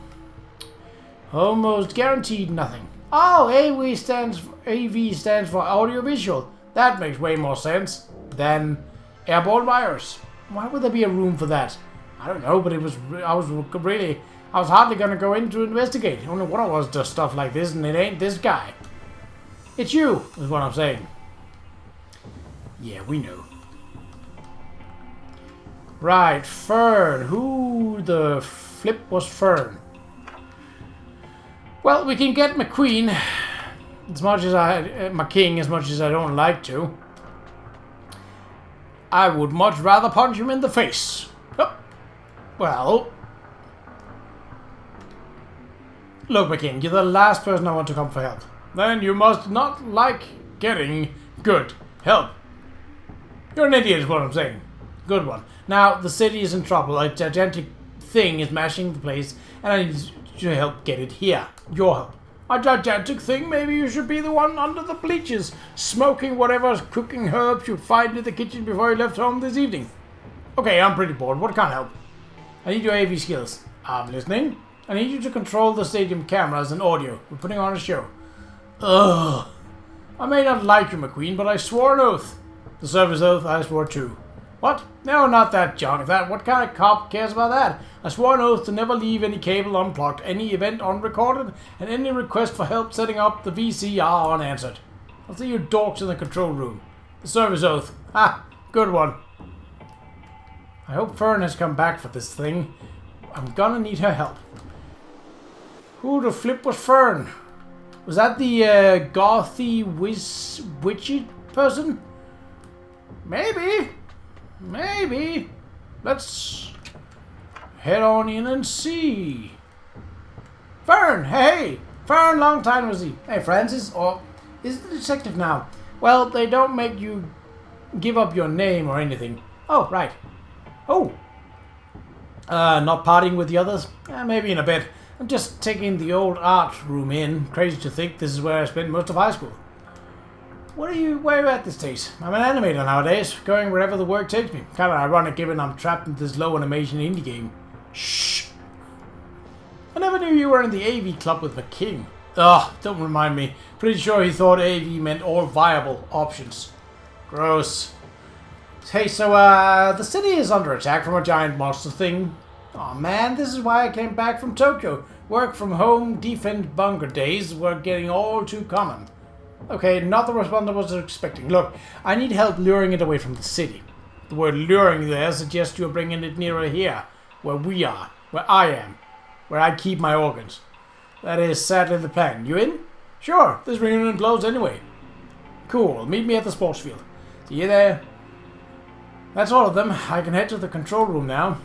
[SPEAKER 1] Almost guaranteed nothing. Oh, AV stands for audiovisual. That makes way more sense than airborne virus. Why would there be a room for that? I don't know, but I was hardly gonna go in to investigate. Only one of us does stuff like this, and it ain't this guy. It's you, is what I'm saying. Yeah, we know. Right, Fern. Who the flip was Fern? Well, we can get McQueen as much as McKing as much as I don't like to. I would much rather punch him in the face. Oh. Well, look, McKing, you're the last person I want to come for help. Then you must not like getting good help. You're an idiot is what I'm saying. Good one. Now, the city is in trouble. A gigantic thing is mashing the place, and I need your help get it here. Your help. A gigantic thing? Maybe you should be the one under the bleachers, smoking whatever cooking herbs you find in the kitchen before you left home this evening. Okay, I'm pretty bored. What kind of help? I need your AV skills. I'm listening. I need you to control the stadium cameras and audio. We're putting on a show. Ugh. I may not like you, McQueen, but I swore an oath. The service oath I swore too. What? No, not that junk. What kind of cop cares about that? I swore an oath to never leave any cable unplugged, any event unrecorded, and any request for help setting up the VCR unanswered. I'll see you dorks in the control room. The service oath. Ha! Good one. I hope Fern has come back for this thing. I'm gonna need her help. Who the flip was Fern? Was that the gothy witchy person? Maybe. Maybe. Let's head on in and see. Fern, hey! Fern, long time no see. Hey, Francis, or is it the detective now? Well, they don't make you give up your name or anything. Oh, right. Oh. Not partying with the others? Maybe in a bit. I'm just taking the old art room in. Crazy to think this is where I spent most of high school. Where are you at this days? I'm an animator nowadays, going wherever the work takes me. Kind of ironic given I'm trapped in this low animation indie game. Shh! I never knew you were in the AV club with McKing. Ugh, don't remind me. Pretty sure he thought AV meant all viable options. Gross. Hey, so, the city is under attack from a giant monster thing. Aw, man, this is why I came back from Tokyo. Work from home, defend bunker days were getting all too common. Okay, not the response I was expecting. Look, I need help luring it away from the city. The word luring there suggests you're bringing it nearer here, where we are, where I am, where I keep my organs. That is sadly the plan. You in? Sure, this reunion blows anyway. Cool, meet me at the sports field. See you there. That's all of them. I can head to the control room now.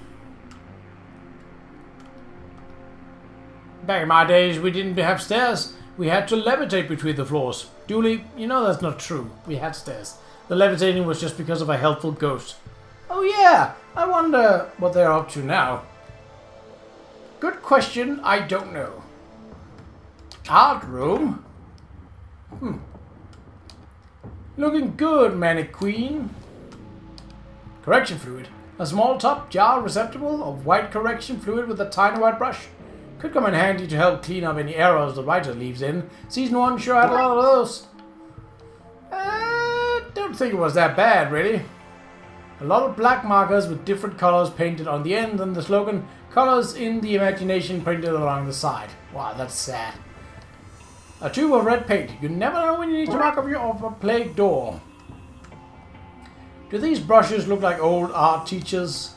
[SPEAKER 1] Back in my days, we didn't have stairs. We had to levitate between the floors. Dooley, you know that's not true. We had stairs. The levitating was just because of a helpful ghost. Oh yeah, I wonder what they're up to now. Good question, I don't know. Art room? Looking good, Manic Queen. Correction fluid. A small top jar receptacle of white correction fluid with a tiny white brush. Could come in handy to help clean up any errors the writer leaves in. Season 1 sure had a lot of those. Don't didn't think it was that bad, really. A lot of black markers with different colors painted on the end, and the slogan, "Colors in the imagination," printed along the side. Wow, that's sad. A tube of red paint. You never know when you need to mark off a plague door. Do these brushes look like old art teachers?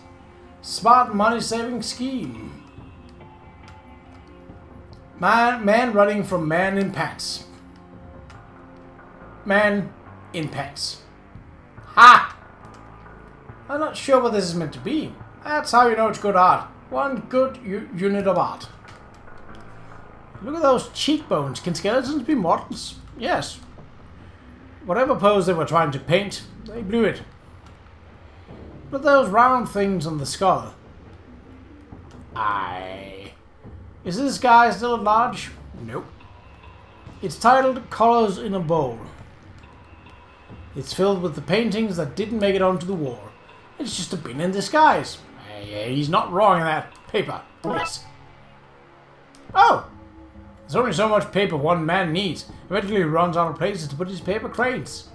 [SPEAKER 1] Smart money-saving scheme. Man running from man in pants. Man in pants. Ha! I'm not sure what this is meant to be. That's how you know it's good art. One good unit of art. Look at those cheekbones. Can skeletons be mortals? Yes. Whatever pose they were trying to paint, they blew it. Look at those round things on the skull. Is this guy still at large? Nope. It's titled Colors in a Bowl. It's filled with the paintings that didn't make it onto the wall. It's just a bin in disguise. He's not wrong in that. Paper. Yes. Oh! There's only so much paper one man needs. Eventually he runs out of places to put his paper cranes.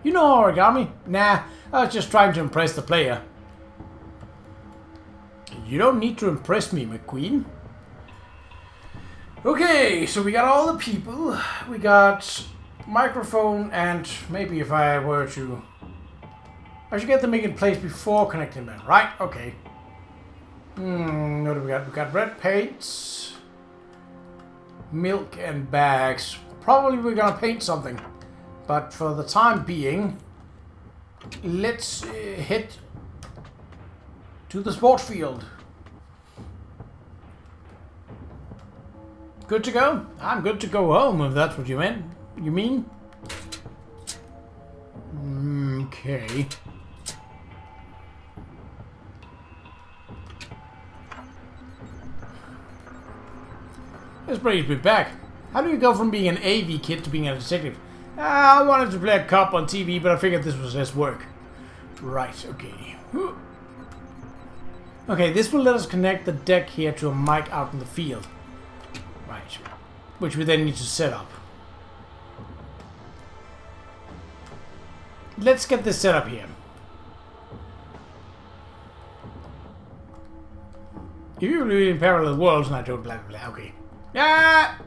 [SPEAKER 1] You know origami? Nah, I was just trying to impress the player. You don't need to impress me, McQueen. Okay, so we got all the people. We got microphone, and maybe if I were to... I should get them in place before connecting them, right? Okay. What do we got? We got red paints, milk, and bags. Probably we're gonna paint something. But for the time being, let's head to the sports field. Good to go? I'm good to go home, if that's what you meant. You mean? Okay. This brings me back. How do you go from being an AV kid to being a detective? I wanted to play a cop on TV, but I figured this was less work. Right, okay. Okay, this will let us connect the deck here to a mic out in the field. Right. Which we then need to set up. Let's get this set up here. If you believe in parallel worlds, and I don't blah blah blah, okay. Ah!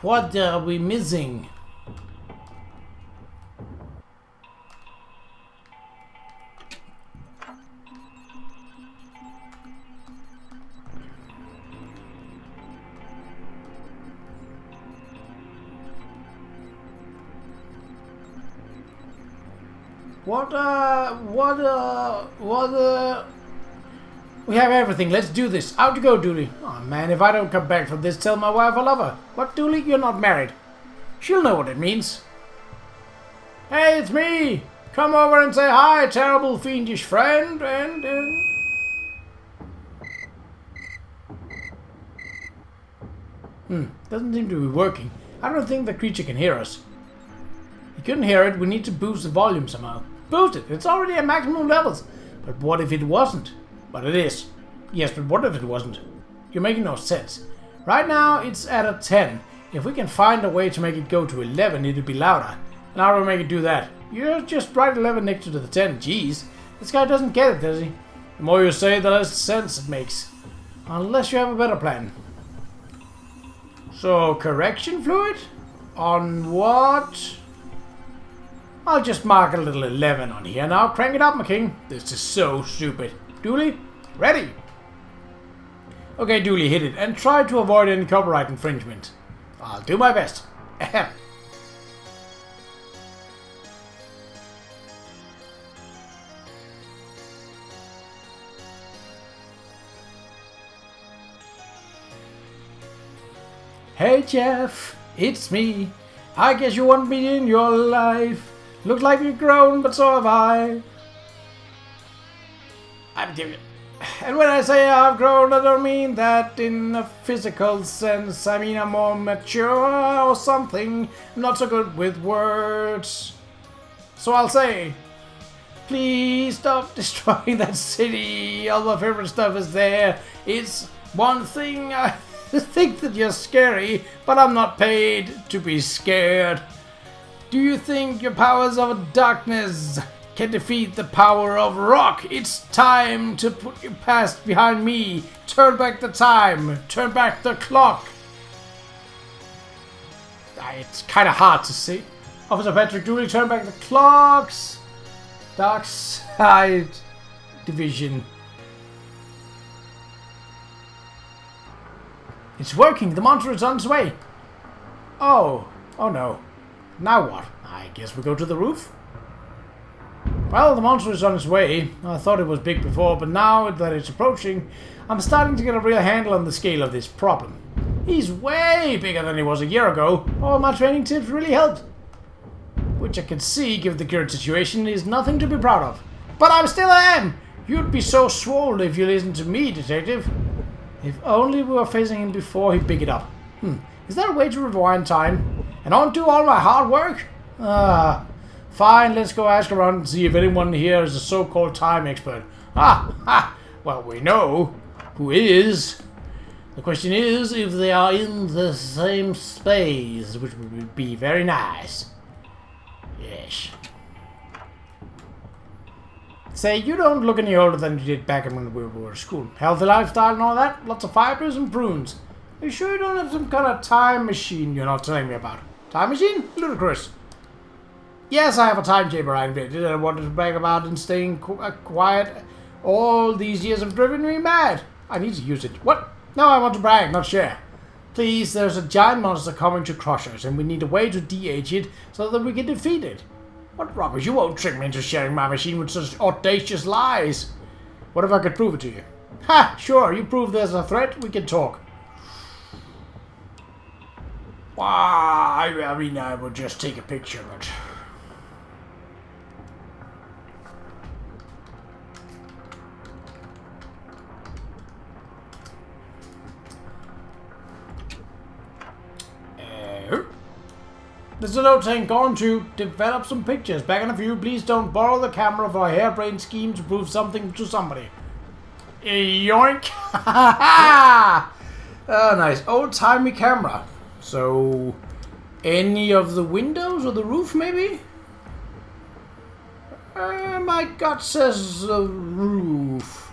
[SPEAKER 1] What are we missing? We have everything. Let's do this. Out you go, Dooley. Oh man, if I don't come back from this, tell my wife I love her. What, Dooley? You're not married. She'll know what it means. Hey, it's me. Come over and say hi, terrible fiendish friend, and... Doesn't seem to be working. I don't think the creature can hear us. He couldn't hear it. We need to boost the volume somehow. Boost it. It's already at maximum levels. But what if it wasn't? But it is. Yes, but what if it wasn't? You're making no sense. Right now, it's at a 10. If we can find a way to make it go to 11, it'll be louder. And how do we make it do that? You just write 11 next to the 10. Jeez. This guy doesn't get it, does he? The more you say, the less sense it makes. Unless you have a better plan. So, correction fluid? On what? I'll just mark a little 11 on here. Now crank it up, my king. This is so stupid. Dooley, ready? Okay, Dooley, hit it. And try to avoid any copyright infringement. I'll do my best. Hey, Jeff. It's me. I guess you want me in your life. Look like you've grown, but so have I. And when I say I've grown, I don't mean that in a physical sense. I mean I'm more mature or something. I'm not so good with words. So I'll say, please stop destroying that city. All my favorite stuff is there. It's one thing think that you're scary, but I'm not paid to be scared. Do you think your powers of darkness can defeat the power of rock? It's time to put your past behind me. Turn back the time. Turn back the clock. It's kind of hard to see. Officer Patrick Dooley, turn back the clocks. Darkside Division. It's working. The monster is on its way. Oh no. Now what? I guess we go to the roof? Well, the monster is on its way. I thought it was big before, but now that it's approaching, I'm starting to get a real handle on the scale of this problem. He's way bigger than he was a year ago. All my training tips really helped. Which I can see, given the current situation, is nothing to be proud of. But I still am! You'd be so swole if you listened to me, detective. If only we were facing him before he picked it up. Is there a way to rewind time? And undo all my hard work? Fine, let's go ask around and see if anyone here is a so-called time expert. Well, we know who is. The question is if they are in the same space, which would be very nice. Yes. Say, you don't look any older than you did back when we were at school. Healthy lifestyle and all that? Lots of fibers and prunes. Are you sure you don't have some kind of time machine you're not telling me about? Time machine? Ludicrous. Yes, I have a time chamber I invented. I wanted to brag about and staying quiet. All these years have driven me mad. I need to use it. What? No, I want to brag, not share. Please, there's a giant monster coming to crush us, and we need a way to de-age it so that we can defeat it. What rubbish, you won't trick me into sharing my machine with such audacious lies. What if I could prove it to you? Ha! Sure, you prove there's a threat, we can talk. I mean, I would just take a picture, but... There's a note saying, gone to develop some pictures. Back in a few, please don't borrow the camera for a harebrained scheme to prove something to somebody. Yoink! Oh, nice. Old-timey camera. So, any of the windows or the roof, maybe? My gut says the roof.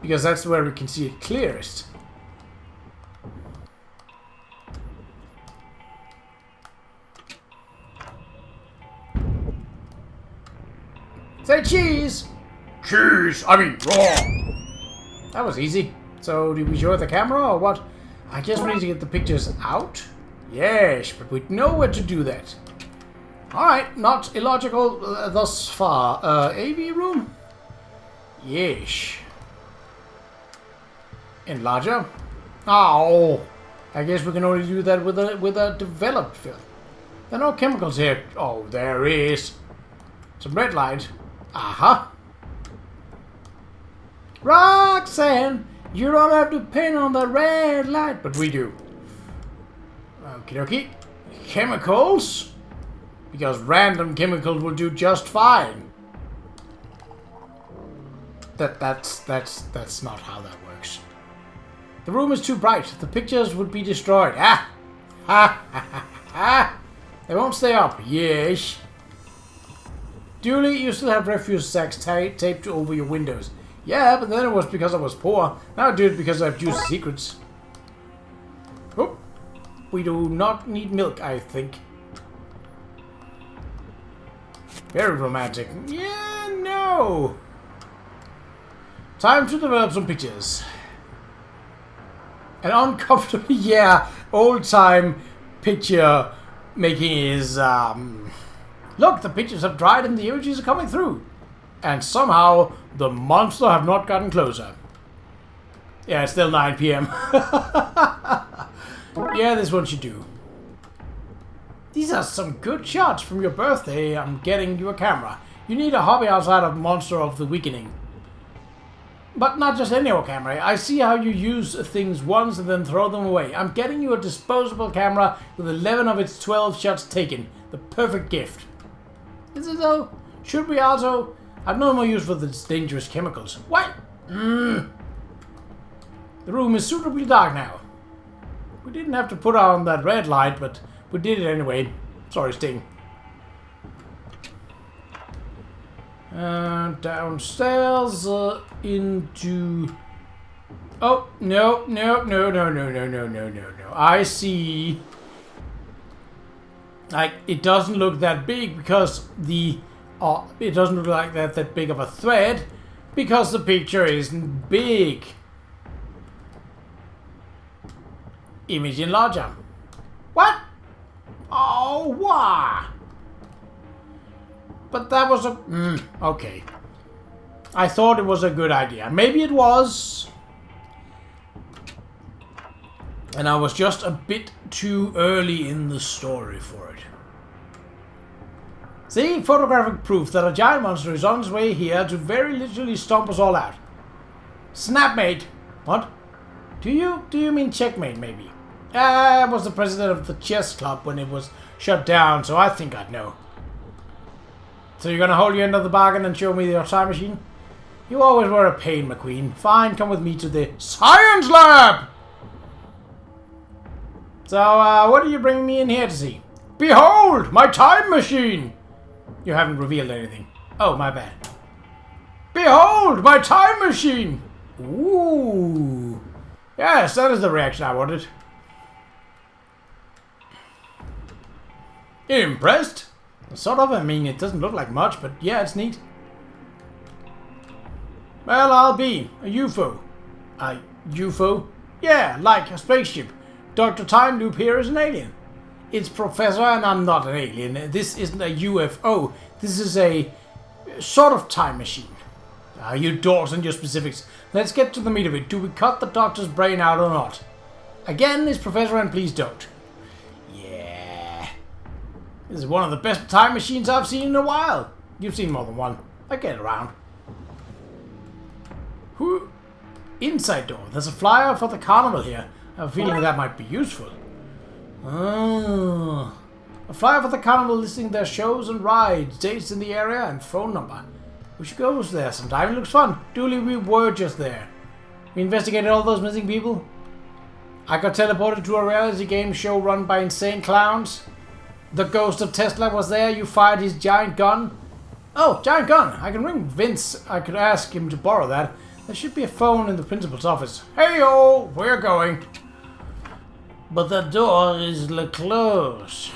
[SPEAKER 1] Because that's where we can see it clearest. Say cheese! Cheese! I mean raw! That was easy. So, did we show the camera or what? I guess we need to get the pictures out? Yes, but we know where to do that. Alright, not illogical thus far. AV room? Yes. Enlarger? Oh! I guess we can only do that with a developed film. There are no chemicals here. Oh, there is. Some red light. Aha! Roxanne, you don't have to pin on the red light, but we do. Okie dokie. Chemicals? Because random chemicals will do just fine. That's not how that works. The room is too bright. The pictures would be destroyed. Ha ha ha! They won't stay up. Yes. Dooley, you still have refuse sacks taped over your windows. Yeah, but then it was because I was poor. Now I do it because I have juicy secrets. Oh, we do not need milk, I think. Very romantic. Yeah, no. Time to develop some pictures. An uncomfortable, yeah, old-time picture making is, Look, the pictures have dried and the images are coming through. And somehow, the monster have not gotten closer. Yeah, it's still 9 PM. Yeah, this one should do. These are some good shots from your birthday. I'm getting you a camera. You need a hobby outside of Monster of the Weakening. But not just any old camera. I see how you use things once and then throw them away. I'm getting you a disposable camera with 11 of its 12 shots taken. The perfect gift. Is it though? Should we also? I've no more use for these dangerous chemicals. What? The room is suitably dark now. We didn't have to put on that red light, but we did it anyway. Sorry, Sting. Downstairs into... Oh, no. I see. Like, it doesn't look that big because the... it doesn't look like that big of a thread because the picture isn't big. Image enlarger. What? Oh, why? But that was a... okay. I thought it was a good idea. Maybe it was. And I was just a bit too early in the story for it. See? Photographic proof that a giant monster is on its way here to very literally stomp us all out. Snapmate. What? Do you mean checkmate, maybe? I was the president of the chess club when it was shut down, so I think I'd know. So you're gonna hold your end of the bargain and show me your time machine? You always were a pain, McQueen. Fine, come with me to the science lab! So, what are you bringing me in here to see? Behold, my time machine! You haven't revealed anything. Oh, my bad. Behold, my time machine! Ooh. Yes, that is the reaction I wanted. Impressed? Sort of, I mean, it doesn't look like much, but yeah, it's neat. Well, I'll be a UFO. A UFO? Yeah, like a spaceship. Dr. Time Loop here is an alien. It's Professor, and I'm not an alien. This isn't a UFO. This is a sort of time machine. You dorks and your specifics. Let's get to the meat of it. Do we cut the doctor's brain out or not? Again, is Professor, and please don't. Yeah. This is one of the best time machines I've seen in a while. You've seen more than one. I get around. Who? Inside door. There's a flyer for the carnival here. I have a feeling that might be useful. Oh. A flyer for the carnival listing their shows and rides, dates in the area, and phone number. We should go there sometime. It looks fun. Dooley, we were just there. We investigated all those missing people. I got teleported to a reality game show run by insane clowns. The ghost of Tesla was there. You fired his giant gun. Oh, giant gun. I can ring Vince. I could ask him to borrow that. There should be a phone in the principal's office. Hey-o, we're going. But the door is closed.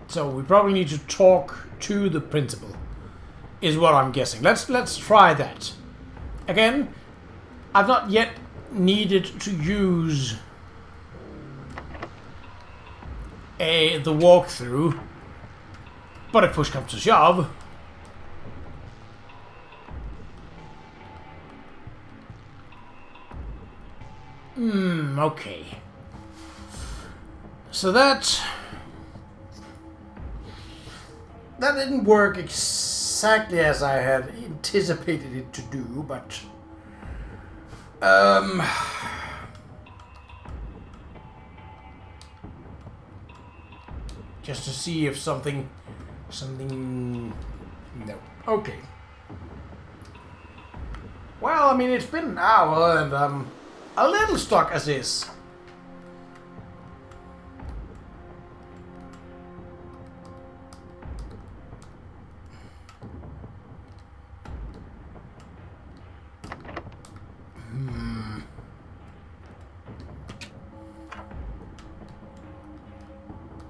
[SPEAKER 1] So we probably need to talk to the principal, is what I'm guessing. Let's try that. Again, I've not yet needed to use the walkthrough, but if push comes to shove. Okay. So that didn't work exactly as I had anticipated it to do, but just to see if something no. Okay. Well, I mean, it's been an hour and I'm a little stuck as is.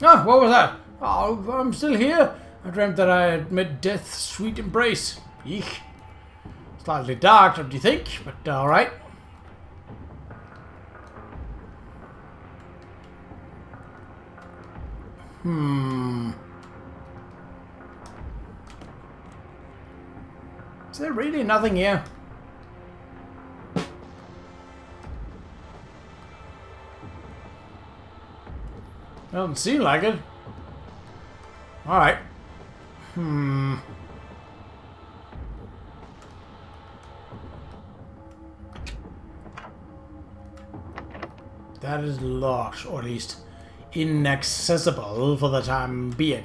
[SPEAKER 1] Ah, what was that? Oh, I'm still here. I dreamt that I had met death's sweet embrace. Eek. Slightly dark, don't you think? But alright. Is there really nothing here? Doesn't seem like it. Alright. that is locked, or at least inaccessible for the time being.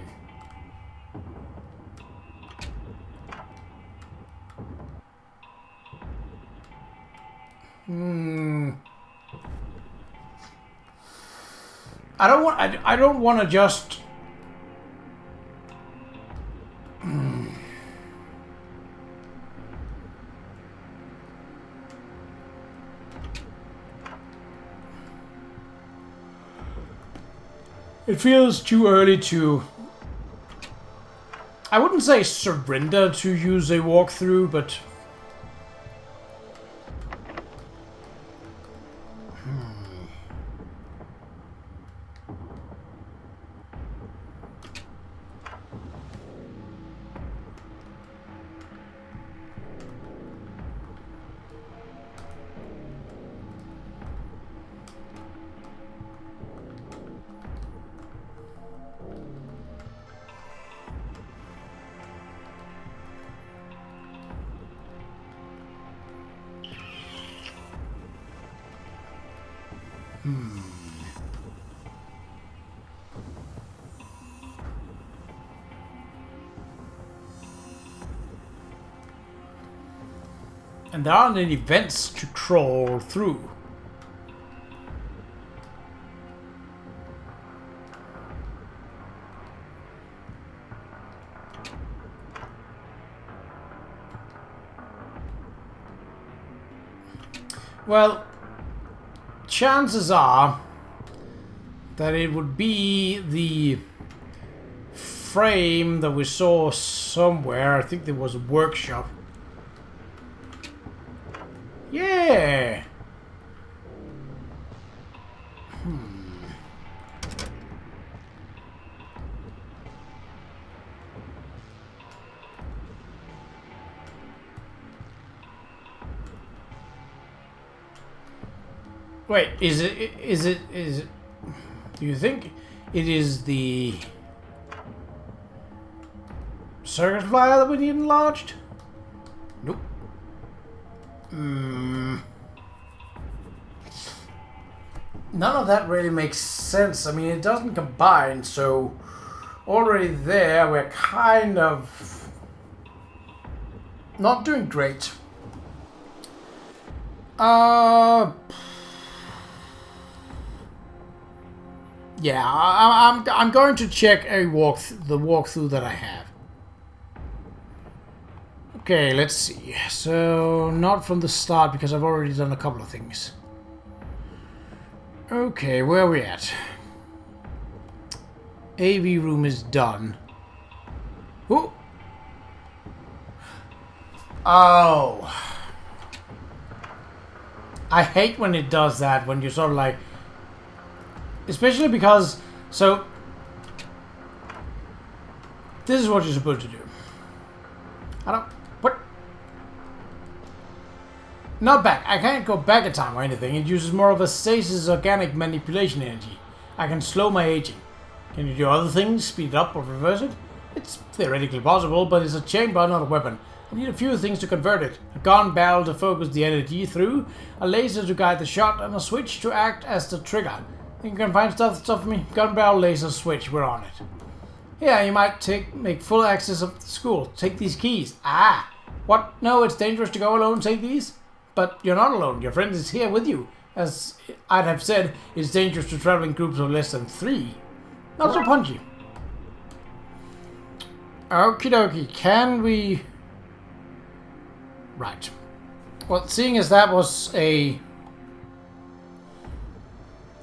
[SPEAKER 1] I don't want to just... It feels too early to... I wouldn't say surrender to use a walkthrough, but... And there aren't any vents to crawl through. Well, chances are that it would be the frame that we saw somewhere. I think there was a workshop. Yeah. Wait, is it, do you think it is the circuit flyer that we need enlarged? Nope. None of that really makes sense. I mean, it doesn't combine, so already there we're kind of not doing great. Yeah, I'm going to check the walkthrough that I have. Okay, let's see. So, not from the start, because I've already done a couple of things. Okay, where are we at? AV room is done. Ooh. Oh. I hate when it does that, when you're sort of like... Especially because... So... This is what you're supposed to do. I don't... What? Not back. I can't go back in time or anything. It uses more of a stasis organic manipulation energy. I can slow my aging. Can you do other things? Speed it up or reverse it? It's theoretically possible, but it's a chamber, not a weapon. I need a few things to convert it. A gun barrel to focus the energy through, a laser to guide the shot, and a switch to act as the trigger. Think you can find stuff for me? Gun barrel, laser, switch. We're on it. Yeah, you might make full access of the school. Take these keys. Ah! What? No, it's dangerous to go alone, take these? But you're not alone. Your friend is here with you. As I'd have said, it's dangerous to travel in groups of less than 3. Not so punchy. Okie dokie. Can we... Right. Well, seeing as that was a...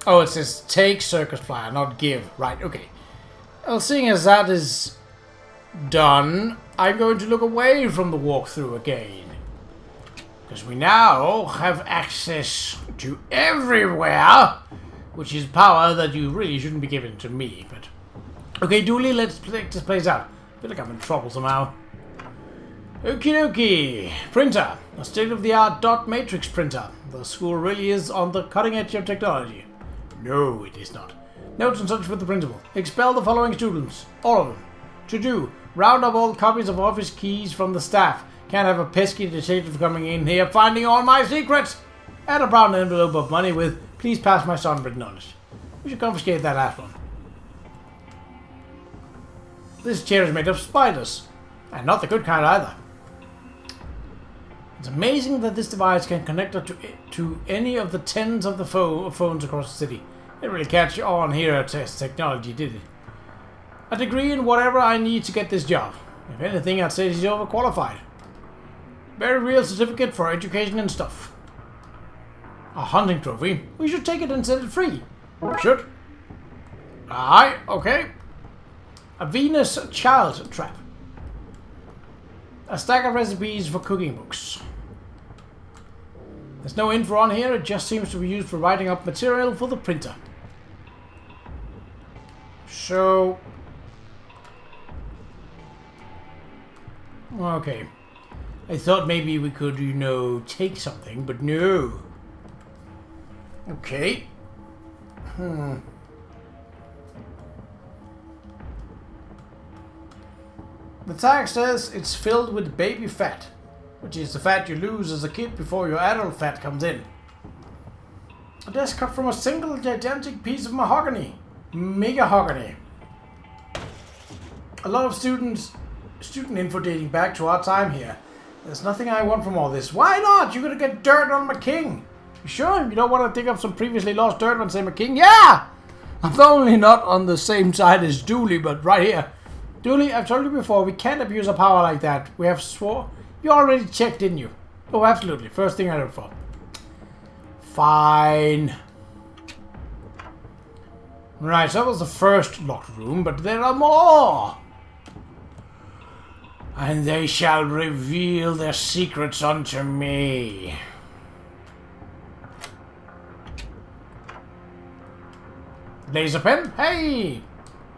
[SPEAKER 1] Oh, it says take circus flyer, not give. Right, okay. Well, seeing as that is done, I'm going to look away from the walkthrough again. Because we now have access to everywhere, which is power that you really shouldn't be giving to me. But okay, Dooley, let's take this place out. I feel like I'm in trouble somehow. Okie dokie. Printer. A state-of-the-art dot matrix printer. The school really is on the cutting edge of technology. No, it is not. Notes and such for the principal. Expel the following students. All of them. To do. Round up all copies of office keys from the staff. Can't have a pesky detective coming in here finding all my secrets. Add a brown envelope of money with Please pass my son written on it. We should confiscate that last one. This chair is made of spiders. And not the good kind either. It's amazing that this device can connect up to any of the tens of the phones across the city. It didn't really catch on here at technology, did it? A degree in whatever I need to get this job. If anything, I'd say he's overqualified. Very real certificate for education and stuff. A hunting trophy. We should take it and set it free. We should. Aye, okay. A Venus child trap. A stack of recipes for cooking books. There's no info on here, it just seems to be used for writing up material for the printer. So... okay. I thought maybe we could, you know, take something, but no. Okay. The tag says it's filled with baby fat, which is the fat you lose as a kid before your adult fat comes in. A desk cut from a single gigantic piece of mahogany. Megahogany. A lot of student info dating back to our time here. There's nothing I want from all this. Why not? You're gonna get dirt on my king. You sure? You don't want to dig up some previously lost dirt on, say, my king? Yeah! I'm only not on the same side as Dooley, but right here. Dooley, I've told you before, we can't abuse our power like that. We have swore... You already checked, didn't you? Oh, absolutely. First thing I look for. Fine. Right, so that was the first locked room, but there are more! And they shall reveal their secrets unto me. Laser pen? Hey!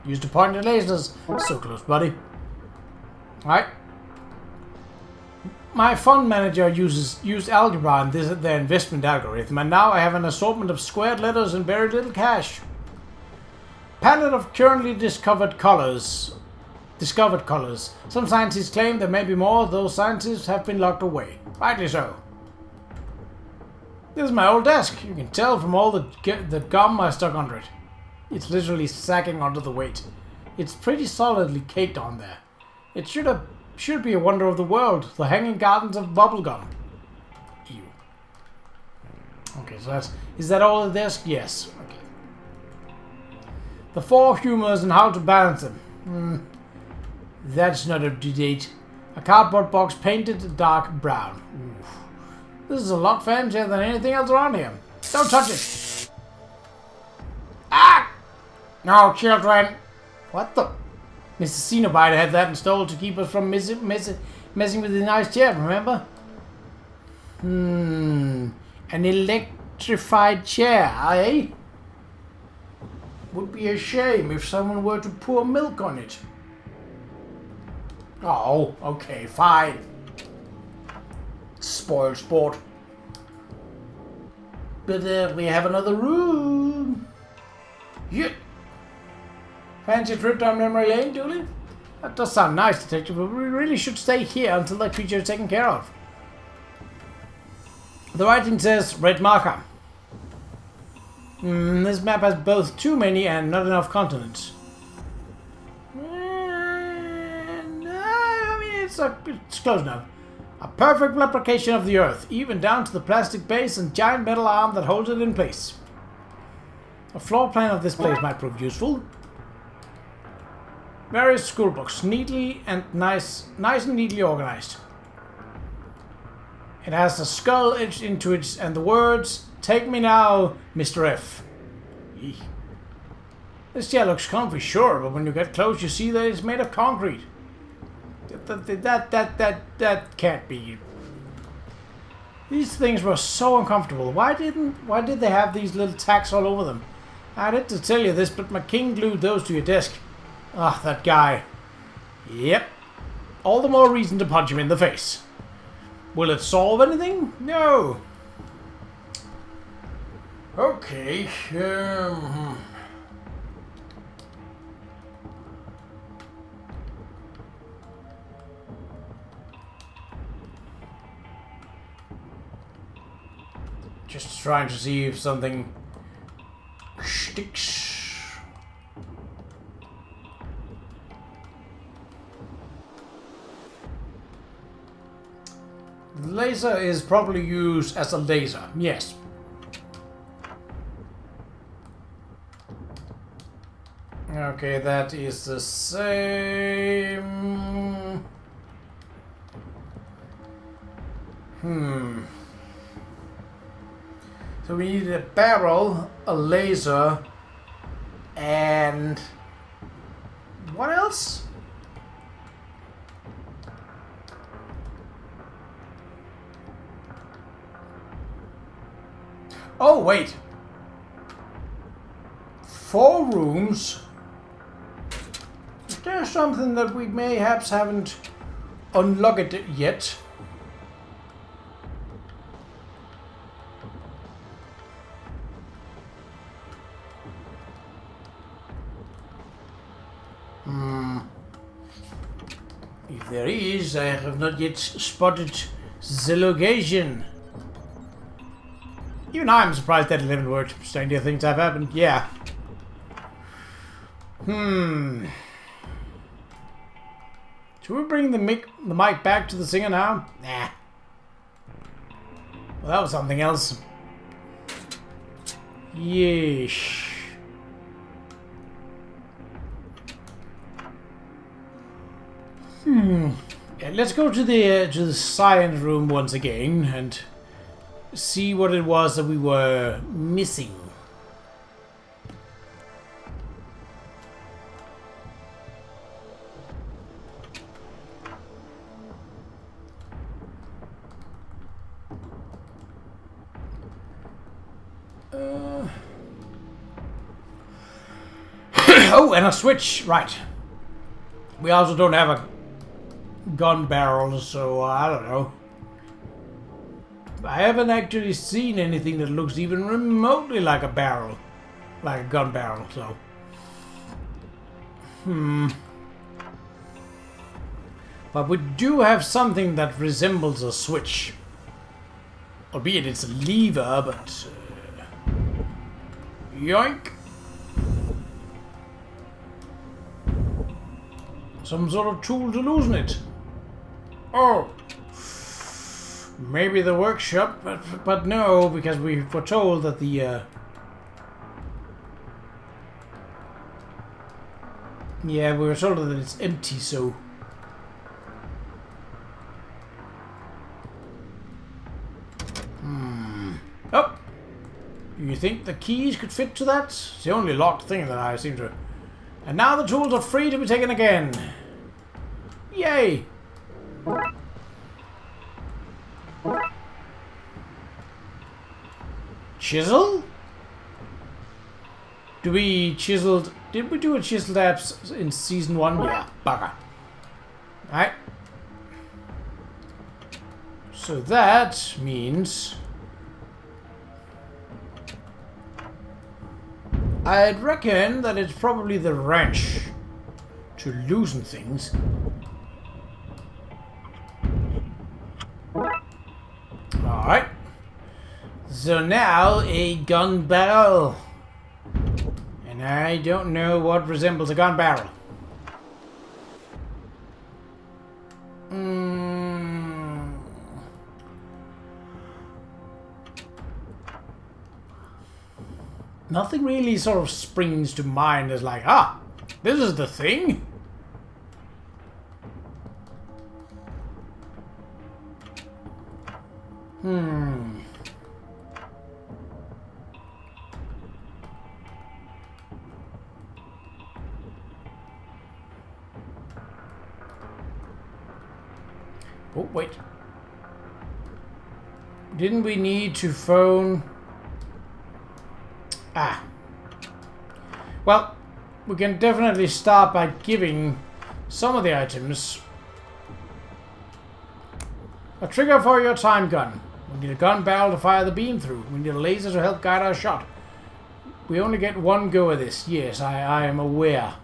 [SPEAKER 1] Used to point at lasers. So close, buddy. Alright. My fund manager used algebra in their investment algorithm, and now I have an assortment of squared letters and very little cash. Palette of currently discovered colors. Some scientists claim there may be more, those scientists have been locked away. Rightly so. This is my old desk. You can tell from all the gum I stuck under it. It's literally sagging under the weight. It's pretty solidly caked on there. It should be a wonder of the world. The hanging gardens of bubblegum. Ew. Okay, so is that all the desk? Yes. Okay. The four humors and how to balance them. That's not up to date. A cardboard box painted dark brown. Oof. This is a lot fancier than anything else around here. Don't touch it. Ah! No, children. What the? Mr. Cenobite had that installed to keep us from messing with the nice chair, remember? An electrified chair, eh? Would be a shame if someone were to pour milk on it. Oh, okay, fine. Spoiled sport. But we have another room. Yeah. Fancy a trip down memory lane, Dooley? That does sound nice, Detective, but we really should stay here until that creature is taken care of. The writing says red marker. This map has both too many and not enough continents. I mean, it's close enough. A perfect replication of the Earth, even down to the plastic base and giant metal arm that holds it in place. A floor plan of this place might prove useful. Various school books, neatly and nice and neatly organized. It has a skull etched into it and the words, "Take me now, Mr. F." Eek. This chair looks comfy, sure, but when you get close, you see that it's made of concrete. That can't be. These things were so uncomfortable. Why did they have these little tacks all over them? I'd hate to tell you this, but my king glued those to your desk. Ah, that guy. Yep. All the more reason to punch him in the face. Will it solve anything? No. Okay. Just trying to see if something sticks. The laser is probably used as a laser, yes. Okay, that is the same. So we need a barrel, a laser, and what else? Oh, wait. 4 rooms. There's something that we mayhaps haven't unlocked yet. If there is, I have not yet spotted the location. Even I'm surprised that 11 worked. Stranger things have happened. Yeah. Should we bring the mic back to the singer now? Nah. Well, that was something else. Yeesh. Yeah, let's go to the science room once again and see what it was that we were missing. Oh, and a switch, right. We also don't have a gun barrel, so I don't know. I haven't actually seen anything that looks even remotely like a barrel. Like a gun barrel, so. But we do have something that resembles a switch. Albeit it's a lever, but... yoink! Some sort of tool to loosen it. Oh! Maybe the workshop, but no, because we were told that the yeah, we were told that it's empty, so oh, you think the keys could fit to that? It's the only locked thing that I seem to. And now the tools are free to be taken again. Yay! Chisel? Did we do a chiseled apps in season 1? Yeah, bugger. Alright. So that means I'd reckon that it's probably the wrench to loosen things. Alright. So now a gun barrel. And I don't know what resembles a gun barrel. Nothing really sort of springs to mind as like, ah, this is the thing. Oh, wait. Didn't we need to phone? Ah. Well, we can definitely start by giving some of the items a trigger for your time gun. We need a gun barrel to fire the beam through. We need a laser to help guide our shot. We only get one go of this. Yes, I am aware.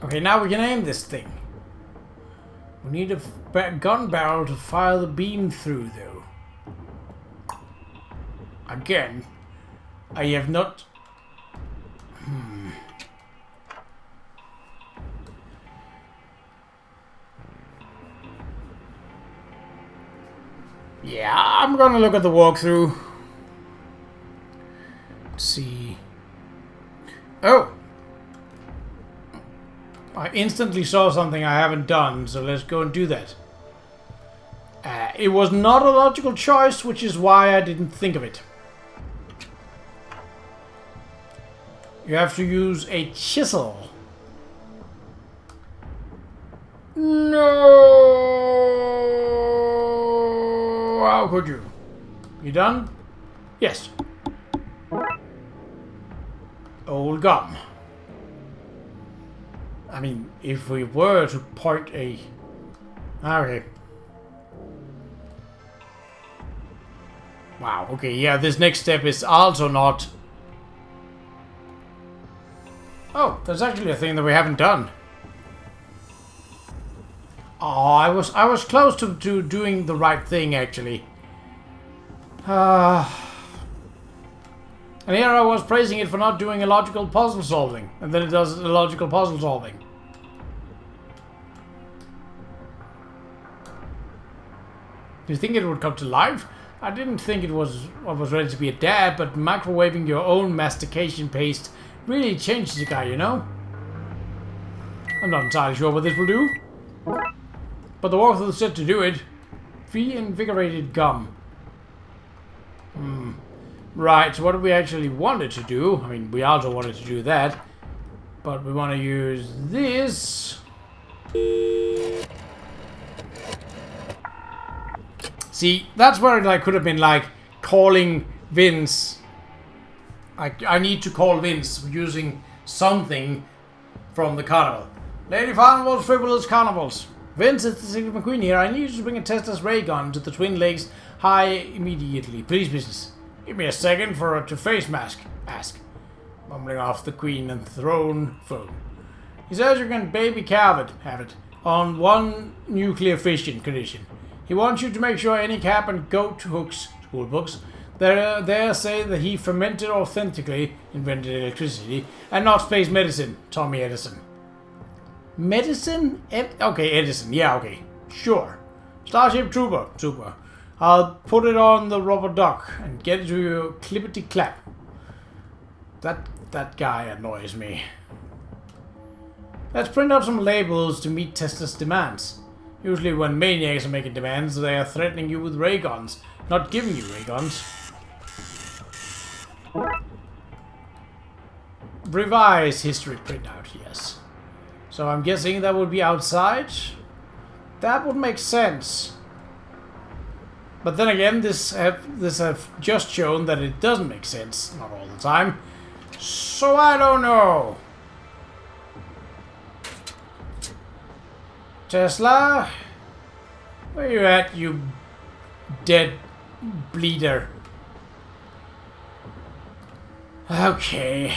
[SPEAKER 1] Okay, now we can aim this thing. We need a gun barrel to fire the beam through, though. Again, I have not... Yeah, I'm gonna look at the walkthrough. Let's see. Oh! I instantly saw something I haven't done, so let's go and do that. It was not a logical choice, which is why I didn't think of it. You have to use a chisel. No! How could you? You done? Yes. Old gum. I mean, if we were to point a... Okay. Wow, okay, yeah, this next step is also not... Oh, there's actually a thing that we haven't done. Oh, I was close to doing the right thing, actually. And here I was praising it for not doing illogical puzzle solving. And then it does illogical puzzle solving. Do you think it would come to life? I didn't think it was ready to be a dab, but microwaving your own mastication paste really changes the guy, you know? I'm not entirely sure what this will do. But the walkthrough said to do it. Reinvigorated gum. Right, so what do we actually wanted to do? I mean, we also wanted to do that. But we want to use this. See, that's where it could have been like calling Vince. I need to call Vince using something from the carnival. Lady Carnival's Frivolous Carnivals. Vince, it's the Secret McQueen here. I need you to bring a Teslas ray gun to the Twin Lakes High immediately. Please, business. Give me a second for a to-face mask. Ask. Mumbling off the Queen and Throne phone. He says you can baby have it, on one nuclear fission condition. He wants you to make sure any cap and goat hooks, school books, there say that he fermented authentically, invented electricity, and not space medicine, Tommy Edison. Medicine? Okay, Edison, yeah, okay. Sure. Starship Trooper. I'll put it on the rubber duck and get it to your clippity clap. That guy annoys me. Let's print out some labels to meet Tesla's demands. Usually when maniacs are making demands, they are threatening you with ray guns, not giving you ray guns. Revise history printout, yes. So I'm guessing that would be outside. That would make sense. But then again, this have just shown that it doesn't make sense, not all the time. So I don't know. Tesla, where you at, you dead bleeder? Okay,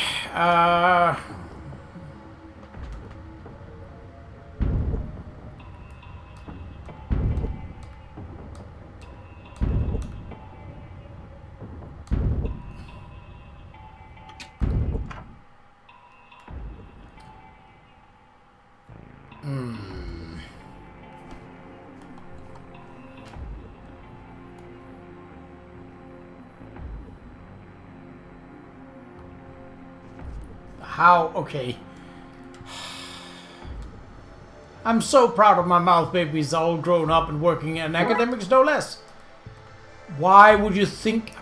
[SPEAKER 1] How? Okay. I'm so proud of my mouth babies, all grown up and working in academics, no less. Why would you think...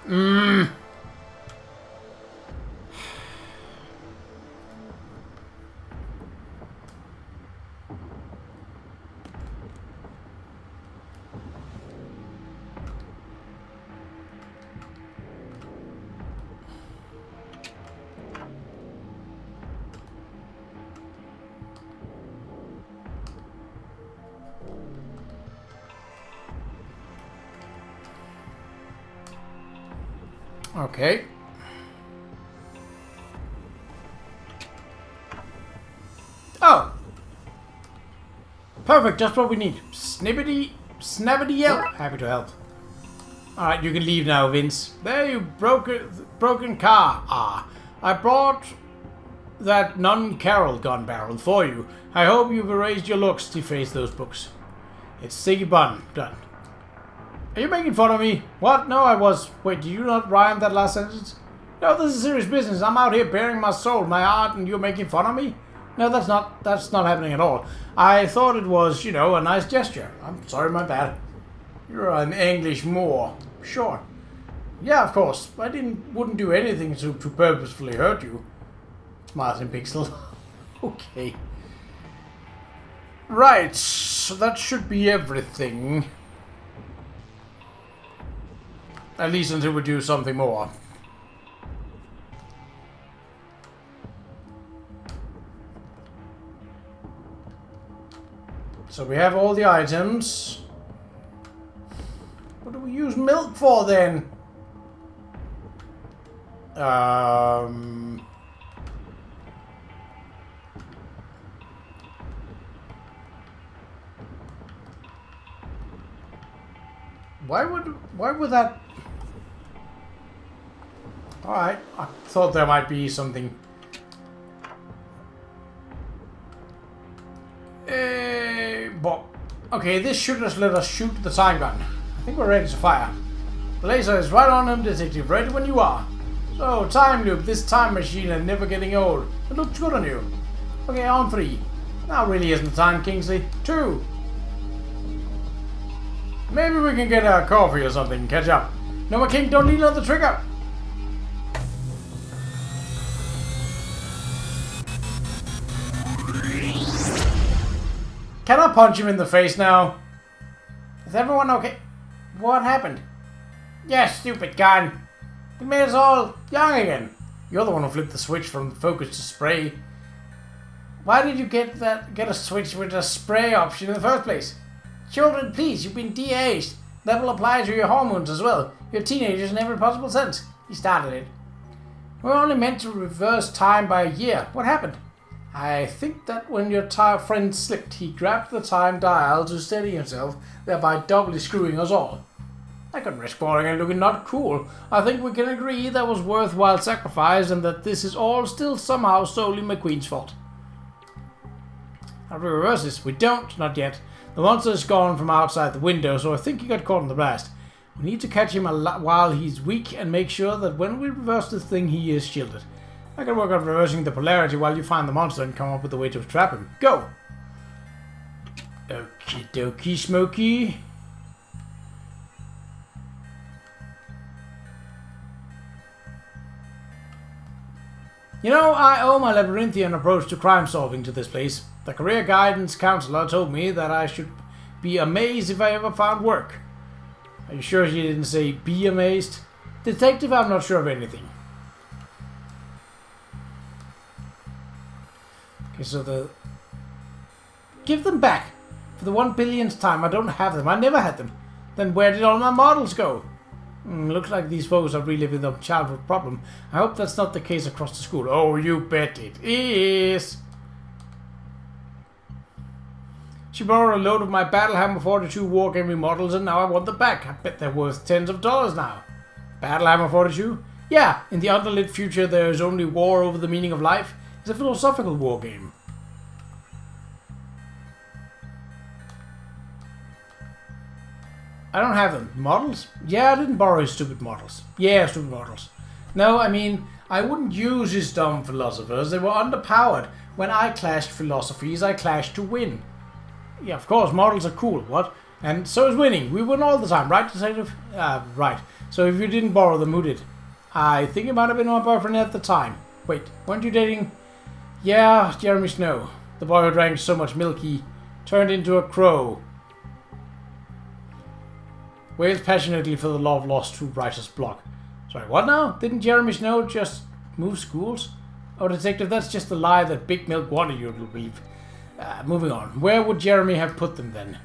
[SPEAKER 1] Okay. Oh! Perfect, just what we need. Snappity yelp. Happy to help. Alright, you can leave now, Vince. There, you broken car. Ah, I brought that non-Carol gun barrel for you. I hope you've erased your looks to face those books. It's sticky bun. Done. Are you making fun of me? What? No, I was. Wait, did you not rhyme that last sentence? No, this is serious business. I'm out here bearing my soul, my heart, and you're making fun of me? No, that's not happening at all. I thought it was, you know, a nice gesture. I'm sorry, my bad. You're an English Moor. Sure. Yeah, of course. I wouldn't do anything to purposefully hurt you. Martin Pixel. Okay. Right, so that should be everything. At least until we do something more. So we have all the items. What do we use milk for then? Why would that? Alright, I thought there might be something. But okay, this should just let us shoot the time gun. I think we're ready to fire. The laser is right on him, detective. Ready when you are. So, time loop. This time machine is never getting old. It looks good on you. Okay, on 3. Now really isn't the time, Kingsley. 2. Maybe we can get a coffee or something and catch up. No, my king, don't lean on the trigger. Can I punch him in the face now? Is everyone okay? What happened? Yes, stupid gun. It made us all young again. You're the one who flipped the switch from focus to spray. Why did you get a switch with a spray option in the first place? Children, please, you've been de-aged. That will apply to your hormones as well. You're teenagers in every possible sense. He started it. We're only meant to reverse time by a year. What happened? I think that when your friend slipped, he grabbed the time dial to steady himself, thereby doubly screwing us all. I couldn't risk boring and looking not cool. I think we can agree that was worthwhile sacrifice and that this is all still somehow solely McQueen's fault. How do we reverse this? We don't, not yet. The monster's gone from outside the window, so I think he got caught in the blast. We need to catch him while he's weak and make sure that when we reverse this thing, he is shielded. I can work on reversing the polarity while you find the monster and come up with a way to trap him. Go! Okie dokie, Smokey. You know, I owe my labyrinthian approach to crime solving to this place. The career guidance counselor told me that I should be amazed if I ever found work. Are you sure she didn't say be amazed? Detective, I'm not sure of anything. Okay, so give them back. For the 1 billionth time, I don't have them. I never had them. Then where did all my models go? Looks like these folks are reliving a childhood problem. I hope that's not the case across the school. Oh, you bet it is. She borrowed a load of my Battlehammer 42 Wargaming models and now I want them back. I bet they're worth tens of dollars now. Battlehammer 42? Yeah, in the underlit future there is only war over the meaning of life. It's a philosophical war game. I don't have them. Models? Yeah, I didn't borrow his stupid models. Yeah, stupid models. No, I mean, I wouldn't use his dumb philosophers. They were underpowered. When I clashed philosophies, I clashed to win. Yeah, of course, models are cool, what? And so is winning. We win all the time, right, detective? Right. So if you didn't borrow them, who did? I think it might have been my boyfriend at the time. Wait, weren't you dating? Yeah, Jeremy Snow. The boy who drank so much milk he turned into a crow. Wails passionately for the love lost to writer's block. Sorry, what now? Didn't Jeremy Snow just move schools? Oh, detective, that's just a lie that Big Milk wanted you to believe. Moving on. Where would Jeremy have put them then?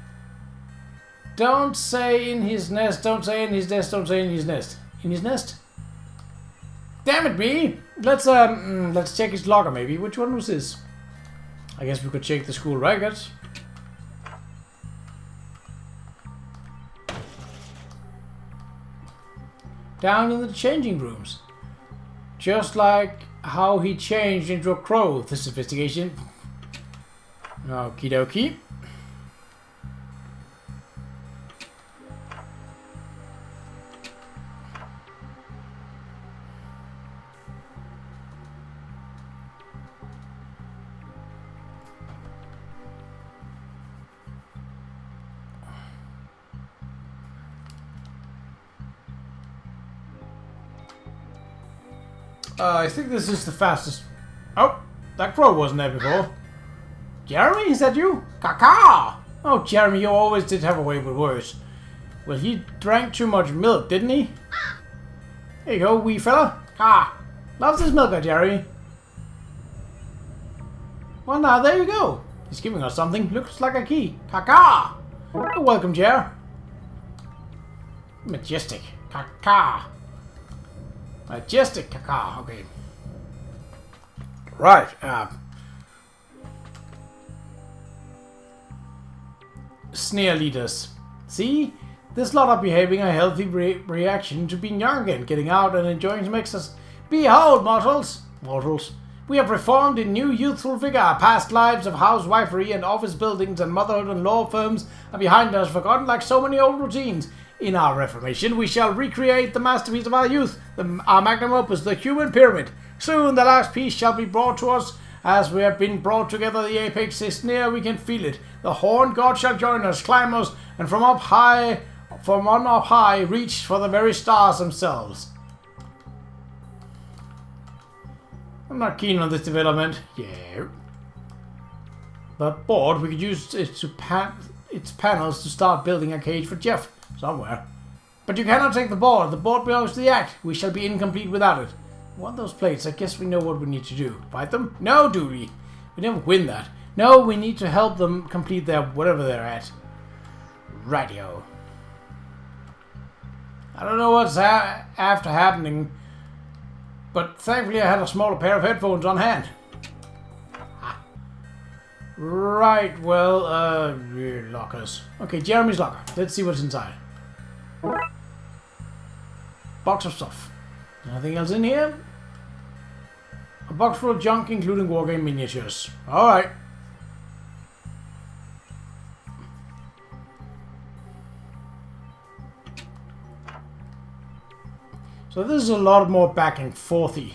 [SPEAKER 1] Don't say in his nest, don't say in his nest, don't say in his nest. In his nest? Damn it, me! Let's check his locker maybe. Which one was this? I guess we could check the school records. down in the changing rooms. Just like how he changed into a crow with this investigation. Okie dokie. I think this is the fastest. Oh, that crow wasn't there before. Jeremy, is that you? Caca! Oh, Jeremy, you always did have a way with words. Well, he drank too much milk, didn't he? Here you go, wee fella. Ah, loves this milk, Jeremy. Well, now, there you go. He's giving us something. Looks like a key. Caca! Oh, welcome, Jer. Majestic. Caca. Majestic caca. Okay. Right. Sneer leaders. See? This lot are behaving a healthy reaction to being young again. Getting out and enjoying makes us... Behold, mortals! Mortals. We have reformed in new youthful vigor. Our past lives of housewifery and office buildings and motherhood and law firms are behind us, forgotten like so many old routines. In our reformation, we shall recreate the masterpiece of our youth, our magnum opus, the human pyramid. Soon the last piece shall be brought to us, as we have been brought together. The apex is near, we can feel it. The horned god shall join us, climb us, and from on up high, reach for the very stars themselves. I'm not keen on this development. Yeah. That board, we could use its panels to start building a cage for Jeff. Somewhere. But you cannot take the board. The board belongs to the act. We shall be incomplete without it. Want those plates? I guess we know what we need to do. Fight them? No, do we? We never win that. No, we need to help them complete their whatever they're at. Radio. I don't know what's after happening, but thankfully I had a smaller pair of headphones on hand. Right, well, lockers. Okay, Jeremy's locker. Let's see what's inside. Box of stuff. Nothing else in here? A box full of junk, including wargame miniatures. Alright. So this is a lot more back and forthy.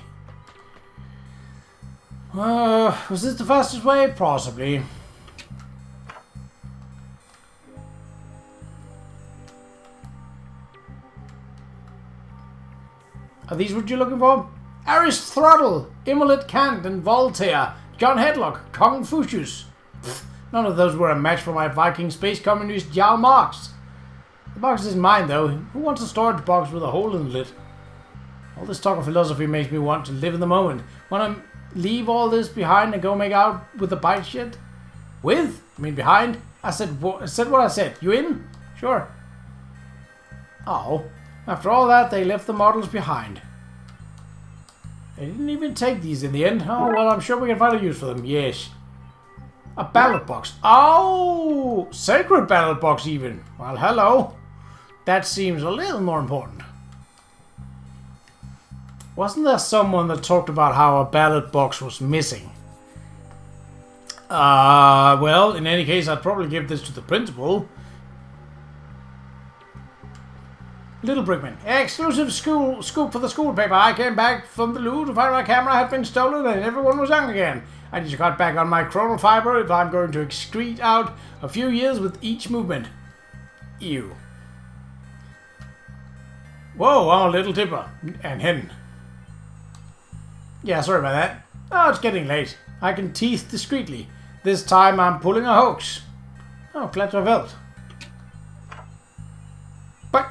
[SPEAKER 1] Was this the fastest way? Possibly. Are these what you're looking for? Aristotle, Imolet Kant, and Voltaire, John Hedlock, Confucius. None of those were a match for my Viking space communist Jarl Marx. The box isn't mine, though. Who wants a storage box with a hole in the lid? All this talk of philosophy makes me want to live in the moment. Want to leave all this behind and go make out with the bite shit? With? I mean behind? I said what I said. You in? Sure. Oh. After all that, they left the models behind. They didn't even take these in the end. Oh, well, I'm sure we can find a use for them. Yes. A ballot box. Oh! Sacred ballot box, even. Well, hello. That seems a little more important. Wasn't there someone that talked about how a ballot box was missing? Well, in any case, I'd probably give this to the principal. Little Brickman. Exclusive scoop for the school paper. I came back from the loo to find my camera had been stolen and everyone was young again. I just got back on my chronal fiber if I'm going to excrete out a few years with each movement. Ew. Whoa, I'm a little tipper. And hidden. Yeah, sorry about that. Oh, it's getting late. I can teeth discreetly. This time I'm pulling a hoax. Oh, glad to have helped. But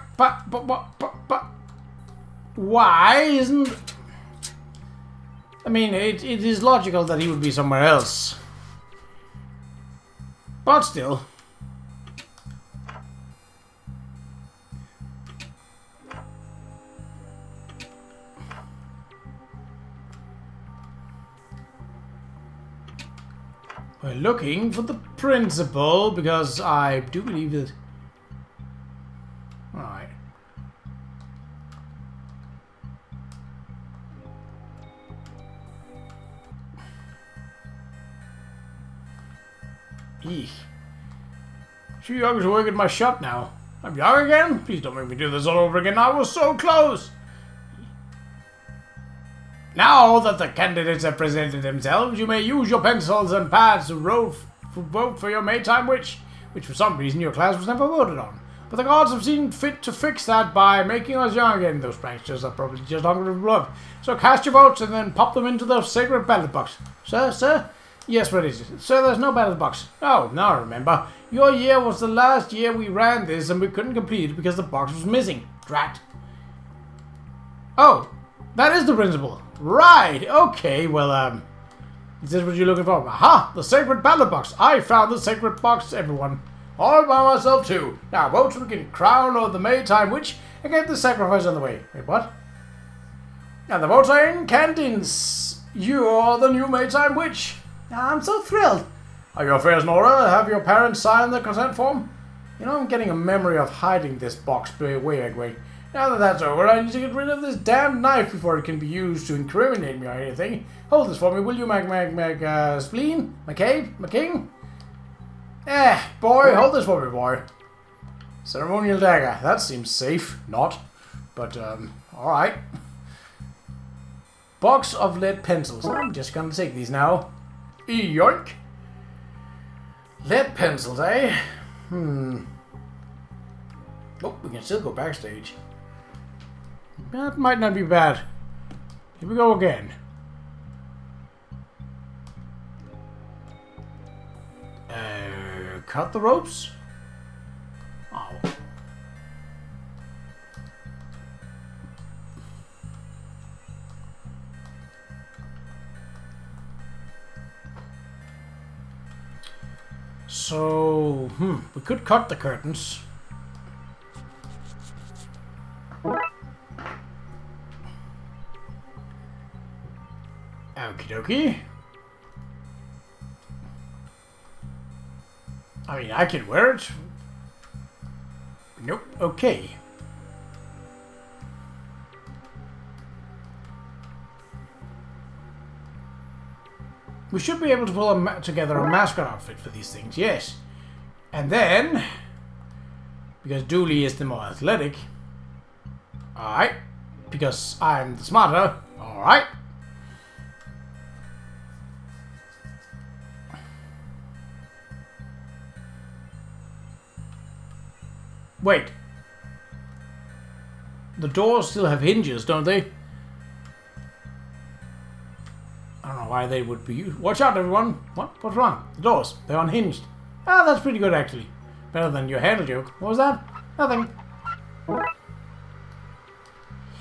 [SPEAKER 1] why isn't... I mean, it is logical that he would be somewhere else. But still. We're looking for the principal because I do believe that... Alright. Eek. Too young to work at my shop now. I'm young again? Please don't make me do this all over again. I was so close. Now that the candidates have presented themselves, you may use your pencils and pads to vote for your Maytime Witch, which for some reason your class was never voted on. But the gods have seen fit to fix that by making us young again. Those pranksters are probably just hungry for blood. So cast your votes and then pop them into the sacred ballot box. Sir? Yes, what is it? Sir, there's no ballot box. Oh, now I remember. Your year was the last year we ran this and we couldn't complete it because the box was missing. Drat. Oh, that is the principle. Right, okay, well, is this what you're looking for? Aha, the sacred ballot box. I found the sacred box, everyone. All by myself, too. Now, vote so we can crown the Maytime Witch and get the sacrifice on the way. Wait, what? And the votes are in, Cantins. You are the new Maytime Witch. I'm so thrilled. Are your affairs in order? Have your parents signed the consent form? You know, I'm getting a memory of hiding this box way. Now that that's over, I need to get rid of this damn knife before it can be used to incriminate me or anything. Hold this for me, will you, Spleen? McCabe? McKing? Boy, hold this for me, boy. Ceremonial dagger. That seems safe. Not. But, alright. Box of lead pencils. I'm just gonna take these now. Yoink. Lead pencils, eh? Oh, we can still go backstage. That might not be bad. Here we go again. Cut the ropes? Oh. So, we could cut the curtains. Okie dokie. I mean, I can wear it. Nope. Okay. We should be able to pull together a mascot outfit for these things, yes. And then, because Dooley is the more athletic, alright. Because I'm the smarter, alright. Wait. The doors still have hinges, don't they? I don't know why they would be used. Watch out, everyone. What's wrong? The doors. They're unhinged. Ah, that's pretty good, actually. Better than your handle joke. What was that? Nothing.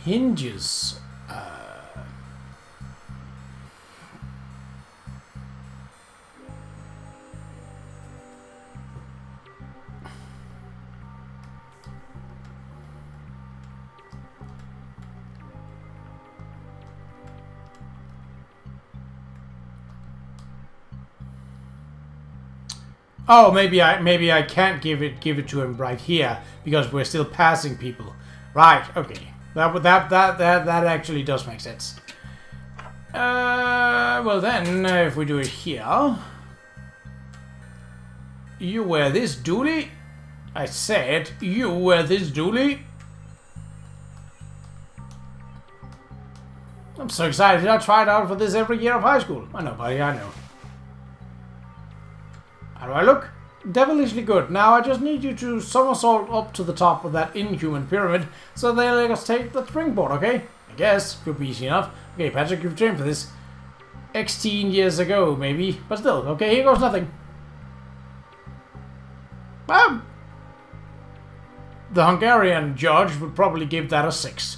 [SPEAKER 1] Hinges. Oh, maybe I can't give it to him right here because we're still passing people. Right? Okay. That actually does make sense. Well then, if we do it here, you wear this, Dooley. I said you wear this, Dooley. I'm so excited. I tried out for this every year of high school. I know, buddy. I know. How do I look? Devilishly good. Now I just need you to somersault up to the top of that inhuman pyramid so they let us take the springboard, okay? I guess. Could be easy enough. Okay, Patrick, you've trained for this 16 years ago, maybe. But still, okay, here goes nothing. The Hungarian judge would probably give that a 6.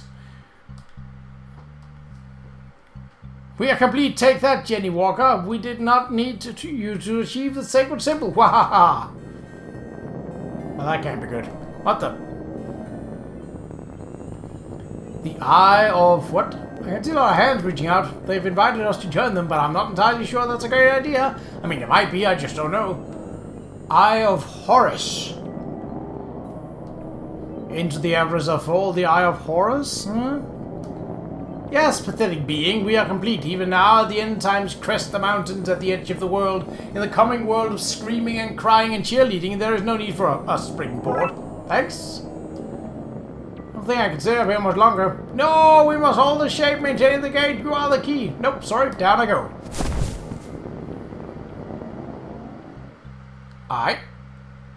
[SPEAKER 1] We are complete. Take that, Jenny Walker. We did not need you to achieve the sacred symbol. Wahaha. Well, that can't be good. What the? The Eye of what? I can see a lot of hands reaching out. They've invited us to join them, but I'm not entirely sure that's a great idea. I mean, it might be. I just don't know. Eye of Horus. Into the abyss of all the Eye of Horus? Huh? Yes, pathetic being, we are complete. Even now, the end times crest the mountains at the edge of the world. In the coming world of screaming and crying and cheerleading, there is no need for a springboard. Thanks. I don't think I can stay up here much longer. No, we must hold the shape, maintain the gate. You are the key. Nope, sorry, down I go. Alright.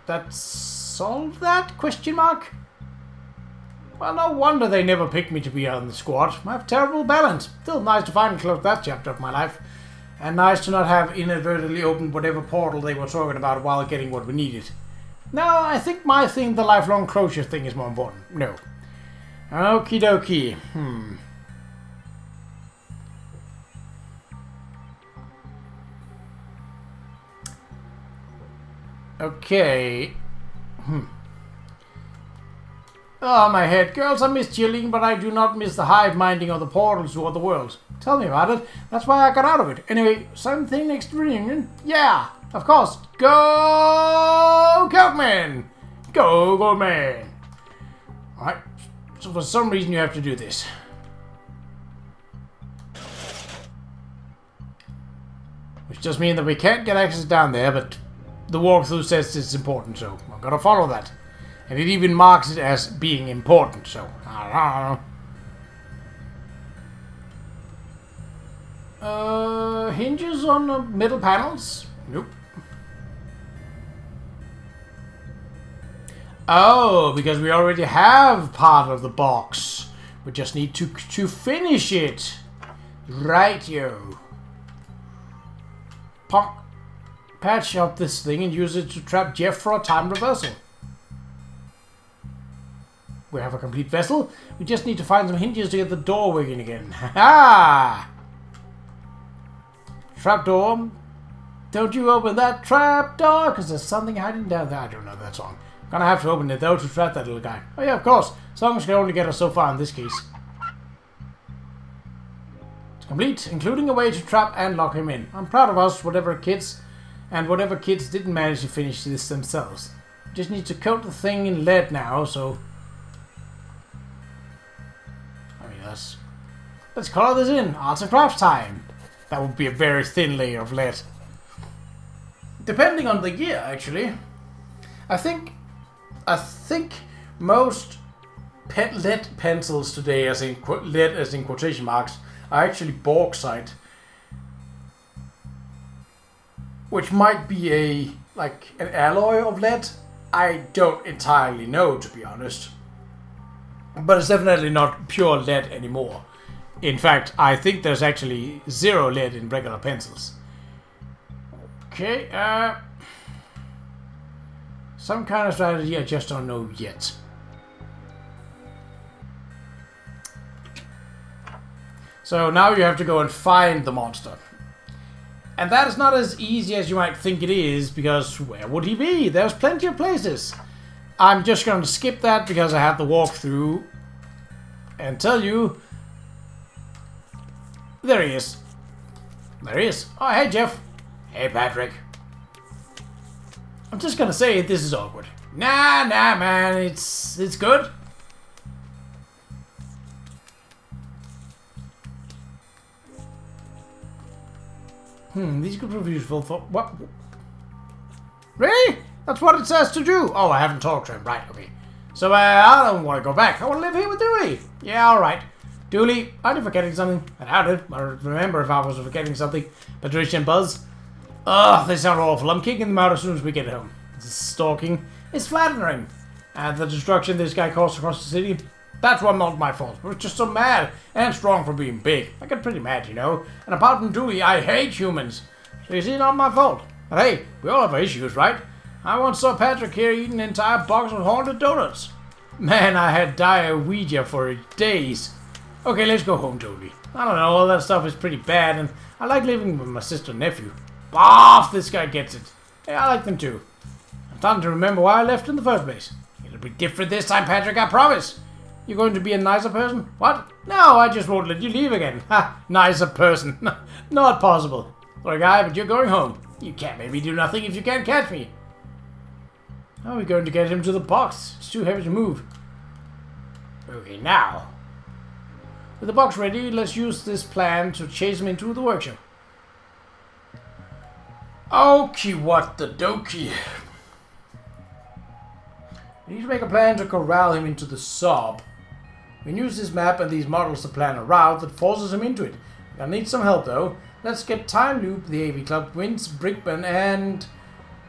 [SPEAKER 1] That solved that? Question mark? Well, no wonder they never picked me to be on the squad. I have terrible balance. Still nice to finally close that chapter of my life. And nice to not have inadvertently opened whatever portal they were talking about while getting what we needed. No, I think my thing, the lifelong closure thing, is more important. No. Okie dokie. Okay. Oh, my head. Girls, I miss chilling, but I do not miss the hive-minding of the portals to other worlds. Tell me about it. That's why I got out of it. Anyway, something next reunion? Yeah, of course. Go, Goatman! Go, Goatman! Alright, so for some reason you have to do this. Which does mean that we can't get access down there, but the walkthrough says it's important, so I'm gonna follow that. And it even marks it as being important, so I don't know. Hinges on the middle panels? Nope. Oh, because we already have part of the box. We just need to finish it. Right-yo. Patch up this thing and use it to trap Jeff for a time reversal. We have a complete vessel. We just need to find some hinges to get the door working again. Ha-ha! Trapdoor. Don't you open that trapdoor, because there's something hiding down there. I don't know that song. Gonna have to open it though to trap that little guy. Oh yeah, of course. Songs can only get us so far in this case. It's complete, including a way to trap and lock him in. I'm proud of us, whatever kids didn't manage to finish this themselves. Just need to coat the thing in lead now, so... I mean, let's color this in. Arts and crafts time. That would be a very thin layer of lead. Depending on the year, actually. I think most lead pencils today, as in lead as in quotation marks, are actually bauxite, which might be an alloy of lead. I don't entirely know, to be honest, but it's definitely not pure lead anymore. In fact, I think there's actually zero lead in regular pencils. Okay, some kind of strategy I just don't know yet. So now you have to go and find the monster. And that is not as easy as you might think it is, because where would he be? There's plenty of places. I'm just going to skip that because I have the walkthrough and tell you. There he is. There he is. Oh, hey, Jeff. Hey, Patrick. I'm just gonna say this is awkward. Nah, man, it's good. These could prove useful for what? Really? That's what it says to do. Oh, I haven't talked to him. Right, okay. So I don't want to go back. I want to live here with Dooley. Yeah, all right. Dooley, are you forgetting something? I doubt it. I remember if I was forgetting something. Patricia and Buzz. Ugh, they sound awful. I'm kicking them out as soon as we get home. This stalking is flattering. And the destruction this guy caused across the city, that's one not my fault. We're just so mad and strong for being big. I get pretty mad, you know. And apart from Dooley, I hate humans. So you see, not my fault. But hey, we all have our issues, right? I once saw Patrick here eating an entire box of haunted donuts. Man, I had diarrhea for days. Okay, let's go home, Dooley. I don't know, all that stuff is pretty bad, and I like living with my sister and nephew. Boff, this guy gets it. Yeah, I like them too. I'm starting to remember why I left in the first place. It'll be different this time, Patrick, I promise. You're going to be a nicer person? What? No, I just won't let you leave again. Ha, nicer person. Not possible. Sorry, guy, but you're going home. You can't make me do nothing if you can't catch me. How are we going to get him to the box? It's too heavy to move. Okay, now. With the box ready, let's use this plan to chase him into the workshop. Okie what the dokie. We need to make a plan to corral him into the sub. We can use this map and these models to plan a route that forces him into it. I need some help though. Let's get Time Loop, the AV Club, Vince, Brickman, and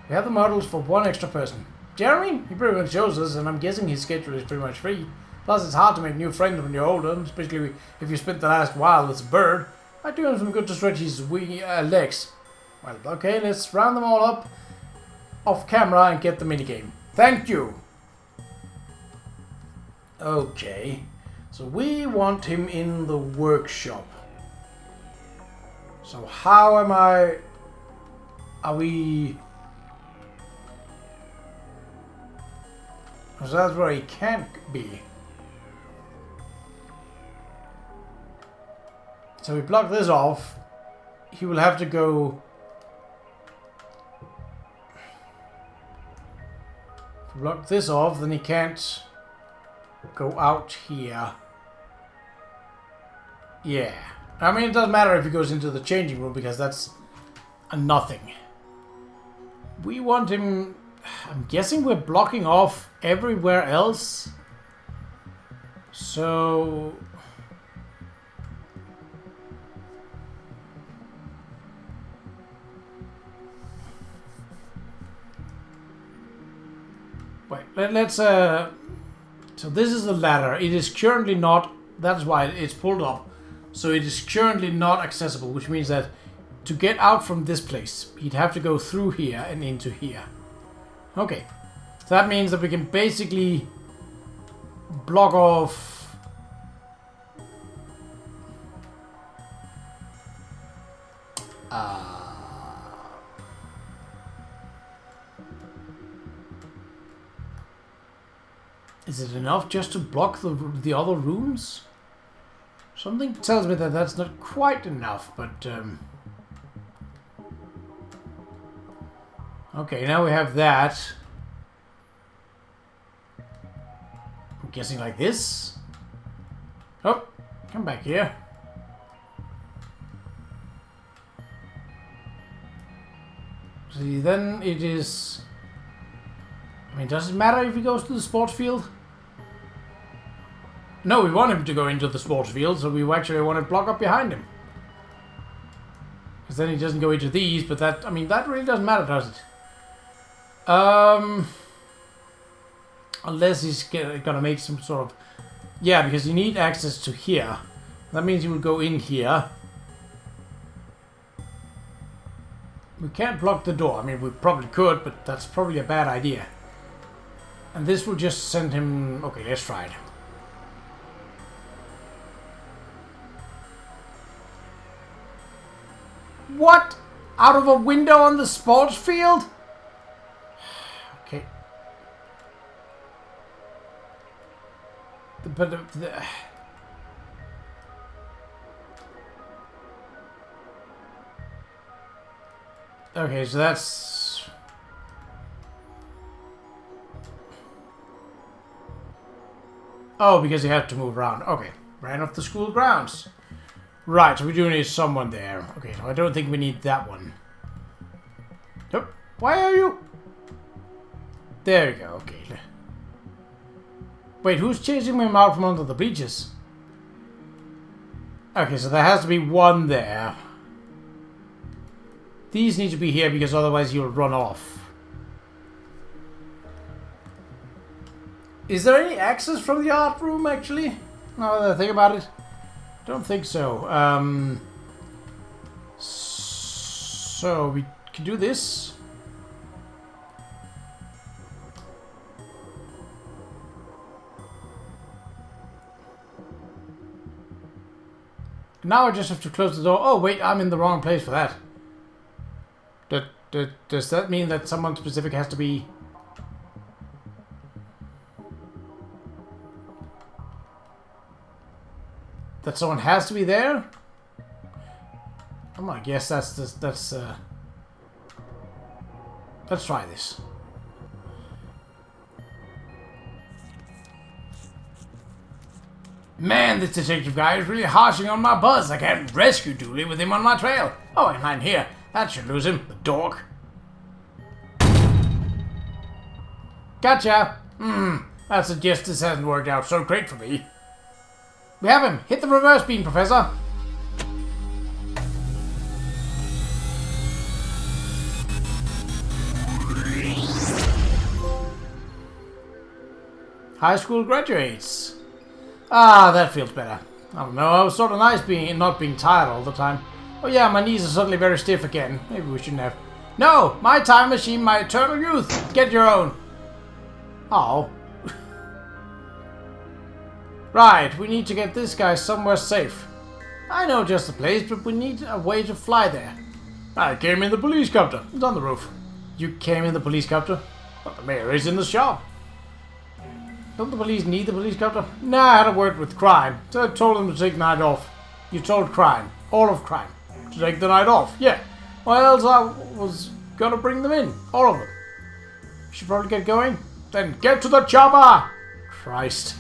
[SPEAKER 1] we have the models for one extra person. Jeremy? He pretty much shows us, and I'm guessing his schedule is pretty much free. Plus, it's hard to make new friends when you're older, especially if you spent the last while as a bird. I do him some good to stretch his legs. Well, okay, let's round them all up off camera and get the minigame. Thank you! Okay, so we want him in the workshop. So how am I... Are we... Because that's where he can't be. So we block this off. He will have to go... If we block this off, then he can't go out here. Yeah. I mean, it doesn't matter if he goes into the changing room because that's a nothing. We want him... I'm guessing we're blocking off everywhere else. So... Wait, let's... So this is the ladder. It is currently not... That's why it's pulled up. So it is currently not accessible, which means that to get out from this place, he'd have to go through here and into here. Okay. So that means that we can basically block off... Is it enough just to block the other rooms? Something tells me that that's not quite enough, but... Okay, now we have that. I'm guessing like this. Oh, come back here. See, then it is... I mean, does it matter if he goes to the sports field? No, we want him to go into the sports field, so we actually want to block up behind him. Because then he doesn't go into these, but that, I mean, that really doesn't matter, does it? Unless he's gonna make some sort of... Yeah, because you need access to here. That means you will go in here. We can't block the door. I mean, we probably could, but that's probably a bad idea. And this will just send him... Okay, let's try it. What? Out of a window on the sports field? Okay. But okay, so that's... Oh, because you have to move around. Okay, ran off the school grounds. Right, so we do need someone there. Okay, so I don't think we need that one. Nope. Why are you... There you go, okay. Wait, who's chasing him out from under the bleachers? Okay, so there has to be one there. These need to be here because otherwise you'll run off. Is there any access from the art room, actually? Now that I think about it. Don't think so. So we can do this. Now I just have to close the door. Oh wait, I'm in the wrong place for that. Does that mean that someone specific has to be... That someone has to be there? I guess that's let's try this. Man, this detective guy is really harshing on my buzz. I can't rescue Dooley with him on my trail. Oh, and I'm here. That should lose him, the dork. Gotcha. That suggests this hasn't worked out so great for me. We have him. Hit the reverse beam, Professor. High school graduates. Ah, that feels better. I don't know, it was sort of nice not being tired all the time. Oh yeah, my knees are suddenly very stiff again. Maybe we shouldn't have. No! My time machine, my eternal youth! Get your own! Oh. Right, we need to get this guy somewhere safe. I know just the place, but we need a way to fly there. I came in the police copter. It's on the roof. You came in the police copter? Well, the mayor is in the shop. Don't the police need the police copter? Nah, I had a word with crime, so I told them to take the night off. You told crime, all of crime, to take the night off, yeah. Or else I was gonna bring them in, all of them. Should probably get going? Then get to the chopper! Christ.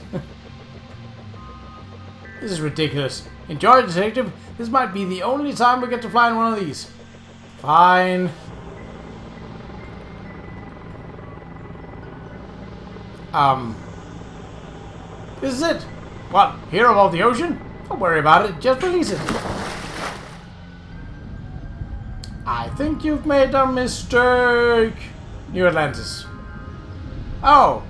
[SPEAKER 1] This is ridiculous. Enjoy, detective. This might be the only time we get to fly in one of these. Fine. This is it. What? Hear about the ocean? Don't worry about it. Just release it. I think you've made a mistake. New Atlantis. Oh.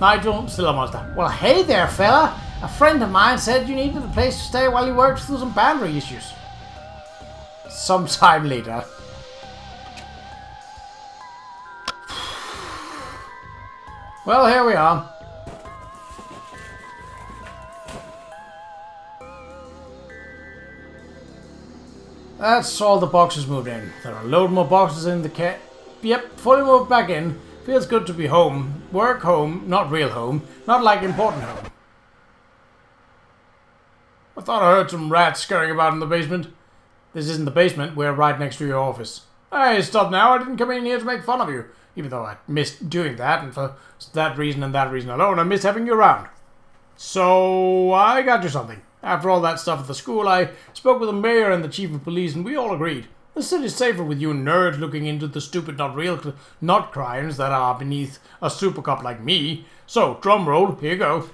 [SPEAKER 1] Nigel, still a monster. Well, hey there, fella. A friend of mine said you needed a place to stay while you worked through some boundary issues. Sometime later. Well, here we are. That's all the boxes moved in. There are a load more boxes in the cat. Yep, fully moved back in. Feels good to be home. Work home, not real home. Not like important home. I thought I heard some rats scurrying about in the basement. This isn't the basement. We're right next to your office. Hey, stop now. I didn't come in here to make fun of you. Even though I missed doing that, and for that reason and that reason alone, I miss having you around. So, I got you something. After all that stuff at the school, I spoke with the mayor and the chief of police, and we all agreed. The city's safer with you nerds looking into the stupid, not real, not crimes that are beneath a super cop like me. So, drum roll, here you go.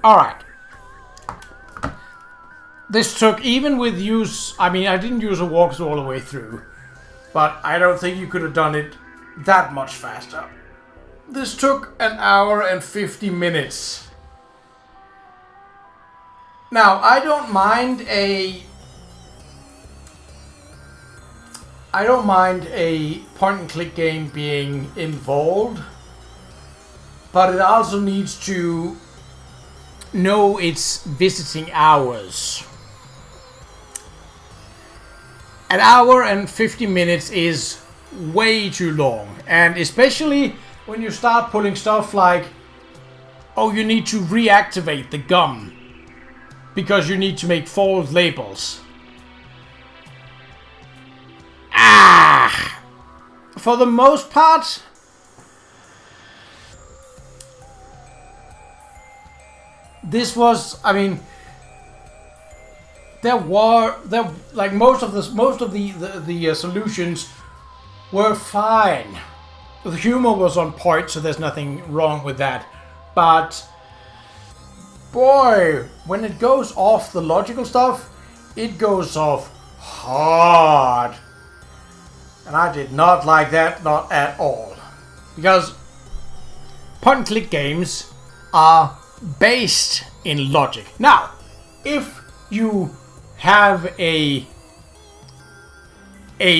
[SPEAKER 1] Alright. This took, even with use, I mean, I didn't use a walkthrough all the way through, but I don't think you could have done it that much faster. This took an hour and 50 minutes. Now, I don't mind a point and click game being involved, but it also needs to know its visiting hours. An hour and 50 minutes is way too long, and especially when you start pulling stuff like, oh, you need to reactivate the gum because you need to make false labels. For the most part, this was, I mean, like most of the solutions were fine. The humor was on point, so there's nothing wrong with that. But boy, when it goes off the logical stuff, it goes off hard. And I did not like that, not at all. Because point and click games are based in logic. Now, if you have a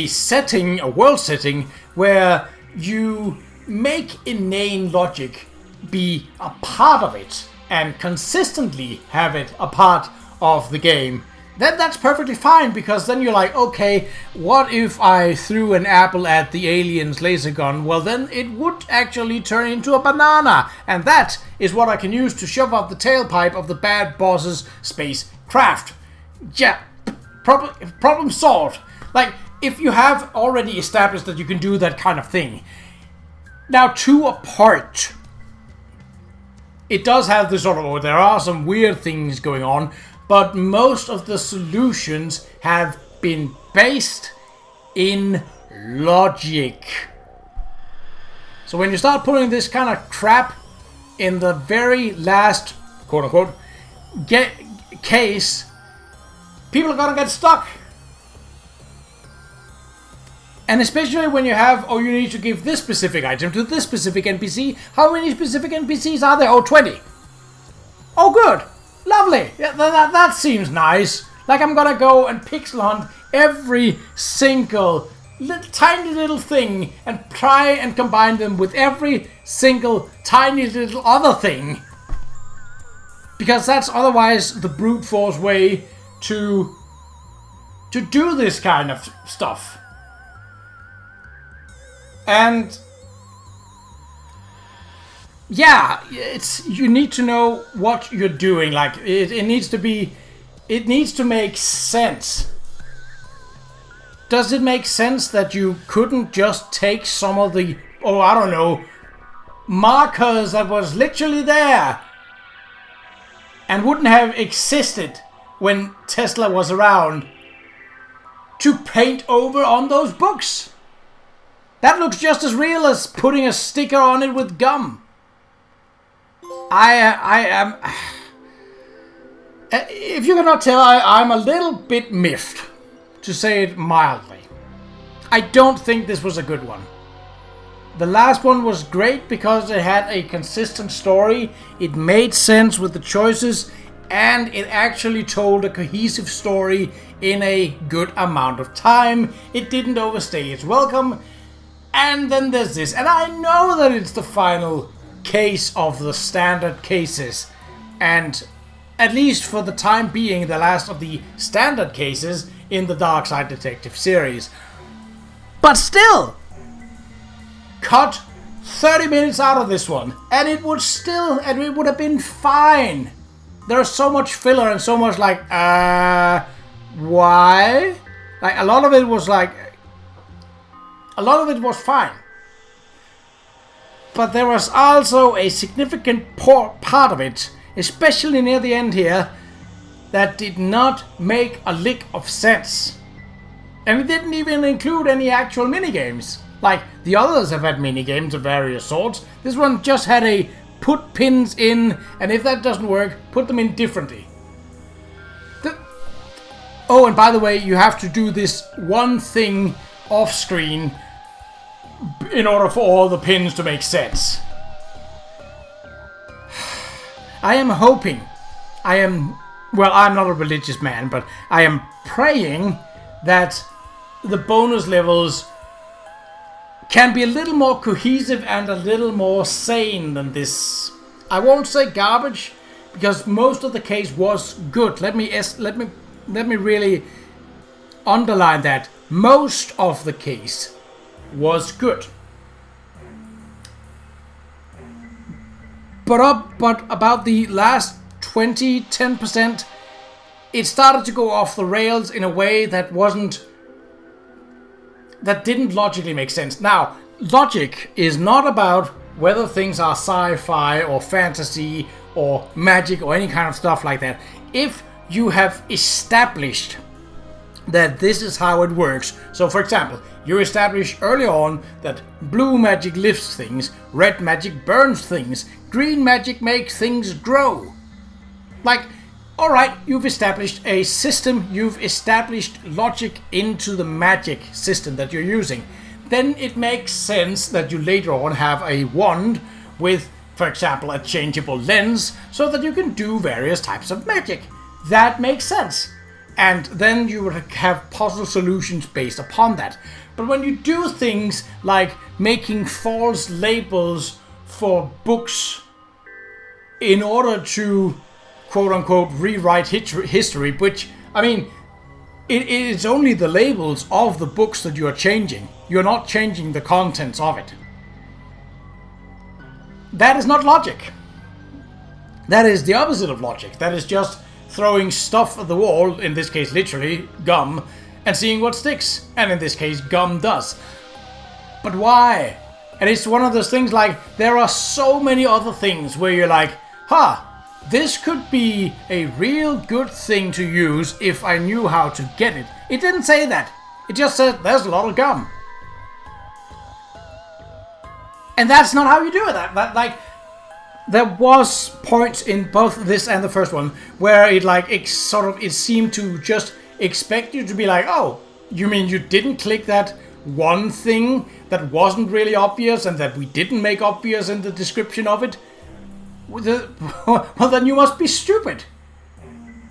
[SPEAKER 1] setting, a world setting, where you make inane logic be a part of it and consistently have it a part of the game, then that's perfectly fine, because then you're like, okay, what if I threw an apple at the alien's laser gun? Well, then it would actually turn into a banana, and that is what I can use to shove out the tailpipe of the bad boss's spacecraft. Yeah, problem solved. Like, if you have already established that you can do that kind of thing, now 2 apart, it does have this sort of, there are some weird things going on, but most of the solutions have been based in logic. So when you start putting this kind of crap in the very last, quote unquote, case, people are gonna get stuck. And especially when you have, oh, you need to give this specific item to this specific NPC. How many specific NPCs are there? Oh, 20. Oh, good. Lovely. Yeah, that seems nice. Like I'm gonna go and pixel hunt every single tiny little thing and try and combine them with every single tiny little other thing. Because that's otherwise the brute force way to do this kind of stuff. And yeah, you need to know what you're doing. Like it needs to make sense. Does it make sense that you couldn't just take some of the, oh, I don't know, markers that was literally there and wouldn't have existed when Tesla was around to paint over on those books? That looks just as real as putting a sticker on it with gum. I am... If you cannot tell, I'm a little bit miffed, to say it mildly. I don't think this was a good one. The last one was great because it had a consistent story, it made sense with the choices, and it actually told a cohesive story in a good amount of time. It didn't overstay its welcome. And then there's this, and I know that it's the final case of the standard cases, and at least for the time being, the last of the standard cases in the Darkside Detective series. But still, cut 30 minutes out of this one, and it would have been fine. There's so much filler and so much like, why? Like, a lot of it was fine. But there was also a significant part of it, especially near the end here, that did not make a lick of sense. And it didn't even include any actual minigames. Like, the others have had minigames of various sorts. This one just had a put pins in, and if that doesn't work, put them in differently. Oh, and by the way, you have to do this one thing off screen in order for all the pins to make sense. I am hoping, well, I'm not a religious man, but I am praying that the bonus levels can be a little more cohesive and a little more sane than this. I won't say garbage, because most of the case was good. Let me really underline that. Most of the case was good. But about the last 10%, it started to go off the rails in a way that didn't logically make sense. Now, logic is not about whether things are sci-fi or fantasy or magic or any kind of stuff like that. If you have established that this is how it works. So, for example, you establish early on that blue magic lifts things, red magic burns things, green magic makes things grow. Like, alright, you've established a system, you've established logic into the magic system that you're using. Then it makes sense that you later on have a wand with, for example, a changeable lens, so that you can do various types of magic. That makes sense. And then you would have puzzle solutions based upon that. But when you do things like making false labels for books in order to, quote-unquote, rewrite history, which, I mean, it is only the labels of the books that you are changing. You're not changing the contents of it. That is not logic. That is the opposite of logic. That is just throwing stuff at the wall, in this case literally, gum, and seeing what sticks. And in this case, gum does. But why? And it's one of those things like, there are so many other things where you're like, this could be a real good thing to use if I knew how to get it. It didn't say that. It just said, there's a lot of gum. And that's not how you do it. There was points in both this and the first one where it seemed to just expect you to be like, oh, you mean you didn't click that one thing that wasn't really obvious and that we didn't make obvious in the description of it? Well, then you must be stupid.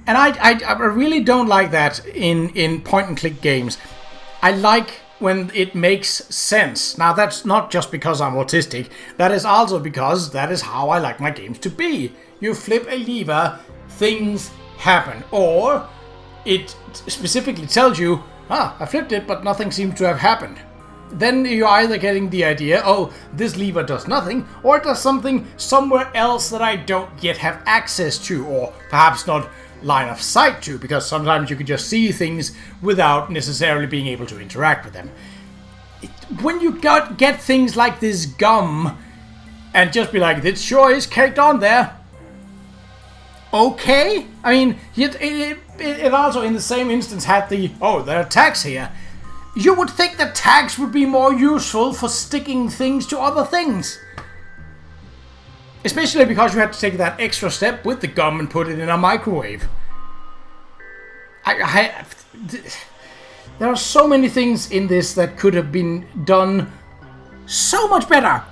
[SPEAKER 1] And I really don't like that in point-and-click games. I like when it makes sense. Now, that's not just because I'm autistic. That is also because that is how I like my games to be. You flip a lever, things happen. Or it specifically tells you, I flipped it, but nothing seems to have happened. Then you're either getting the idea, oh, this lever does nothing, or it does something somewhere else that I don't yet have access to, or perhaps not line of sight to, because sometimes you can just see things without necessarily being able to interact with them. When you get things like this gum, and just be like, it sure is caked on there. Okay? I mean, it also in the same instance had the, there are tags here. You would think that tags would be more useful for sticking things to other things. Especially because you had to take that extra step with the gum and put it in a microwave. There are so many things in this that could have been done so much better.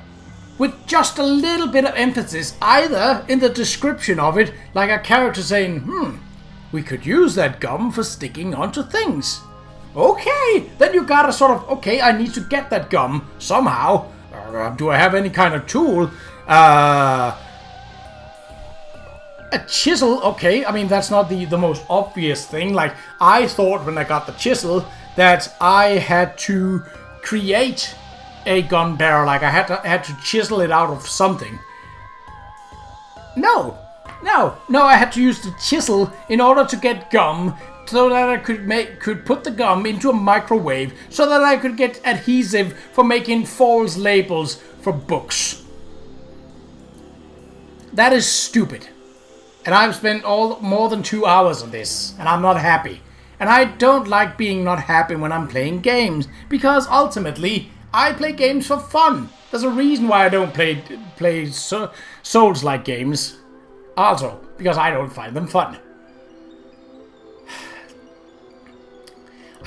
[SPEAKER 1] With just a little bit of emphasis, either in the description of it, like a character saying, we could use that gum for sticking onto things. Okay, then you gotta sort of, okay, I need to get that gum somehow. Do I have any kind of tool? A chisel, okay, I mean, that's not the most obvious thing. Like, I thought when I got the chisel that I had to create a gun barrel, like I had to chisel it out of something. No, I had to use the chisel in order to get gum, so that I could put the gum into a microwave, so that I could get adhesive for making false labels for books. That is stupid. And I've spent more than 2 hours on this, and I'm not happy. And I don't like being not happy when I'm playing games, because ultimately, I play games for fun. There's a reason why I don't play Souls-like games. Also, because I don't find them fun.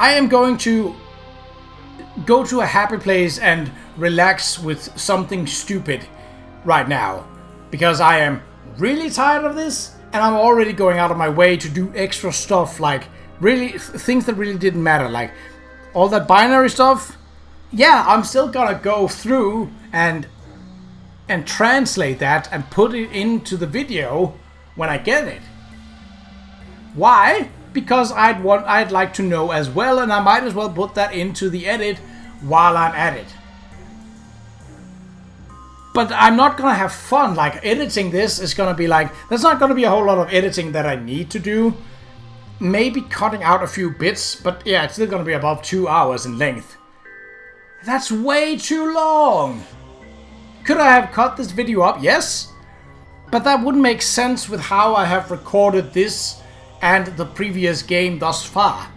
[SPEAKER 1] I am going to go to a happy place and relax with something stupid right now. Because I am really tired of this, and I'm already going out of my way to do extra stuff, like really things that really didn't matter. Like all that binary stuff, yeah, I'm still gonna go through and translate that and put it into the video when I get it. Why? Because I'd like to know as well, and I might as well put that into the edit while I'm at it. But I'm not gonna have fun. Like, editing this is gonna be like, there's not gonna be a whole lot of editing that I need to do. Maybe cutting out a few bits, but yeah, it's still gonna be about 2 hours in length. That's way too long. Could I have cut this video up? Yes. But that wouldn't make sense with how I have recorded this and the previous game thus far.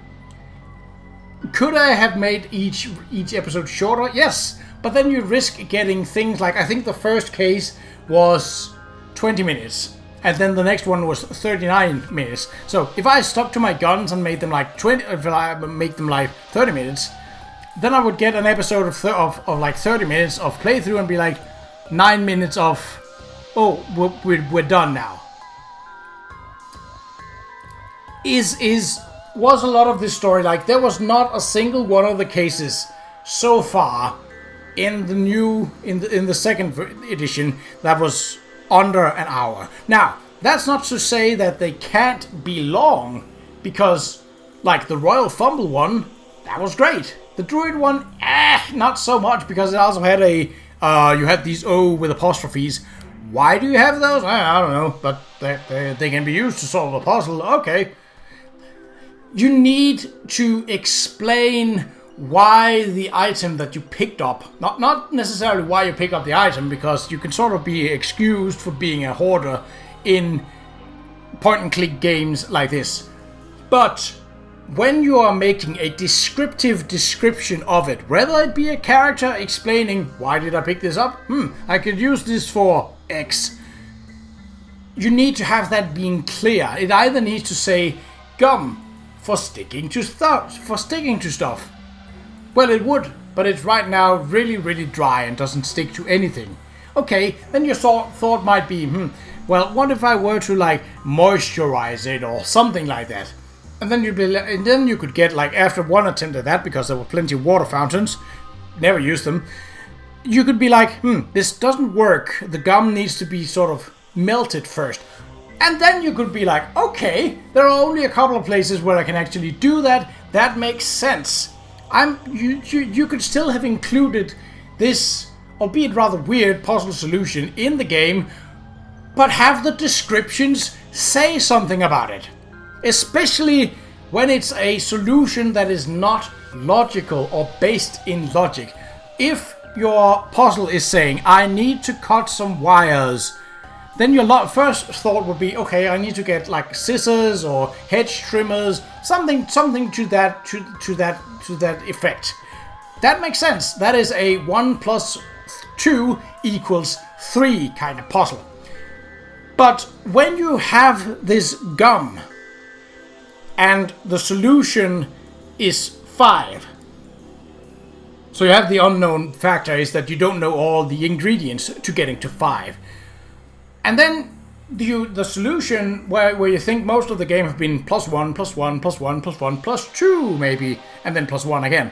[SPEAKER 1] Could I have made each episode shorter? Yes, but then you risk getting things like, I think the first case was 20 minutes, and then the next one was 39 minutes. So if I stuck to my guns and made them like 20, if I make them like 30 minutes, then I would get an episode of like 30 minutes of playthrough and be like 9 minutes of, we're done now. Was a lot of this story like, there was not a single one of the cases so far in the second edition that was under an hour. Now, that's not to say that they can't be long, because like the Royal Fumble one, that was great. The Druid one, not so much, because it also had you had these O with apostrophes. Why do you have those? I don't know, but they can be used to solve a puzzle. Okay. you need to explain why the item that you picked up, not necessarily why you pick up the item, because you can sort of be excused for being a hoarder in point and click games like this. But when you are making a descriptive description of it, whether it be a character explaining, why did I pick this up? I could use this for X. You need to have that being clear. It either needs to say gum for sticking to stuff. Well, it would, but it's right now really, really dry and doesn't stick to anything. Okay, then your thought might be, well, what if I were to like moisturize it or something like that? And then you could get, like, after one attempt at that, because there were plenty of water fountains, never used them, you could be like, this doesn't work. The gum needs to be sort of melted first. And then you could be like, okay, there are only a couple of places where I can actually do that. That makes sense. You could still have included this, albeit rather weird, puzzle solution in the game, but have the descriptions say something about it. Especially when it's a solution that is not logical or based in logic. If your puzzle is saying, I need to cut some wires, then your first thought would be, okay, I need to get like scissors or hedge trimmers, something to that effect. That makes sense. That is a 1 + 2 = 3 kind of puzzle. But when you have this gum, and the solution is 5. So you have the unknown factor is that you don't know all the ingredients to getting to 5. And then the solution where you think most of the game have been +1, +1, +1, +1, +2 maybe, and then +1 again.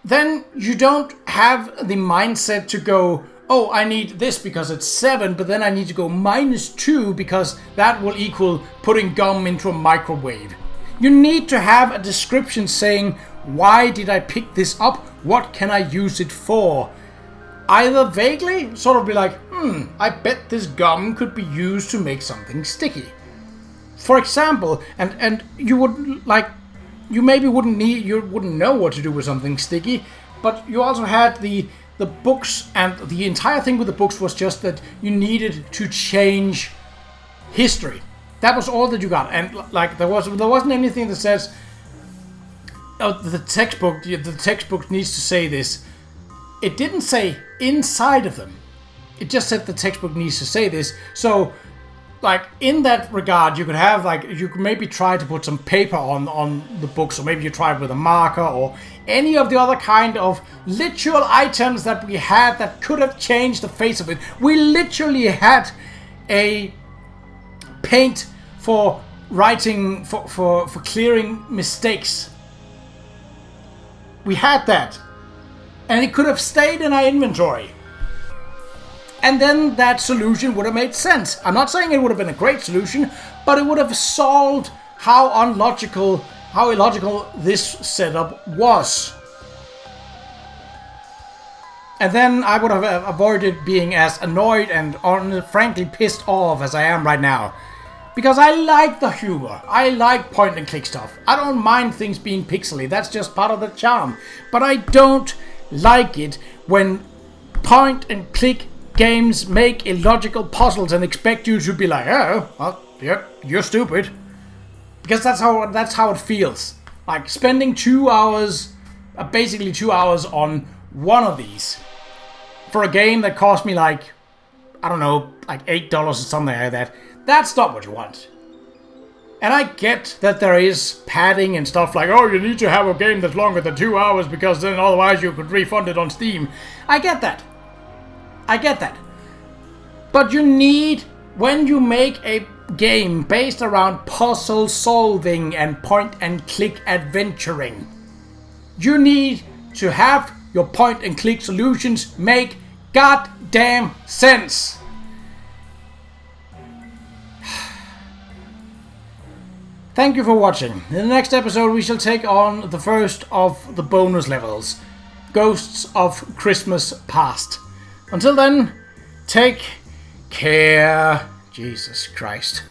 [SPEAKER 1] Then you don't have the mindset to go, oh, I need this because it's 7, but then I need to go -2 because that will equal putting gum into a microwave. You need to have a description saying, why did I pick this up? What can I use it for? Either vaguely, sort of be like, I bet this gum could be used to make something sticky. For example, and you would like, you maybe wouldn't know what to do with something sticky, but you also had the books, and the entire thing with the books was just that you needed to change history. That was all that you got, and like there wasn't anything that says, oh, the textbook needs to say this. It didn't say inside of them. It just said the textbook needs to say this. So, like in that regard, you could have you could maybe try to put some paper on the books, or maybe you try it with a marker or any of the other kind of literal items that we had that could have changed the face of it. We literally had a paint for writing, for clearing mistakes. We had that. And it could have stayed in our inventory. And then that solution would have made sense. I'm not saying it would have been a great solution, but it would have solved how illogical this setup was. And then I would have avoided being as annoyed and frankly pissed off as I am right now. Because I like the humor. I like point and click stuff. I don't mind things being pixely. That's just part of the charm. But I don't like it when point and click games make illogical puzzles and expect you to be like, oh, well, you're stupid. Because that's how it feels. Like spending 2 hours, basically 2 hours on one of these for a game that cost me like, I don't know, like $8 or something like that. That's not what you want. And I get that there is padding and stuff like, oh, you need to have a game that's longer than 2 hours because then otherwise you could refund it on Steam. I get that. But you need, when you make a game based around puzzle solving and point and click adventuring, you need to have your point and click solutions make goddamn sense. Thank you for watching. In the next episode we shall take on the first of the bonus levels, Ghosts of Christmas Past. Until then, take care. Jesus Christ.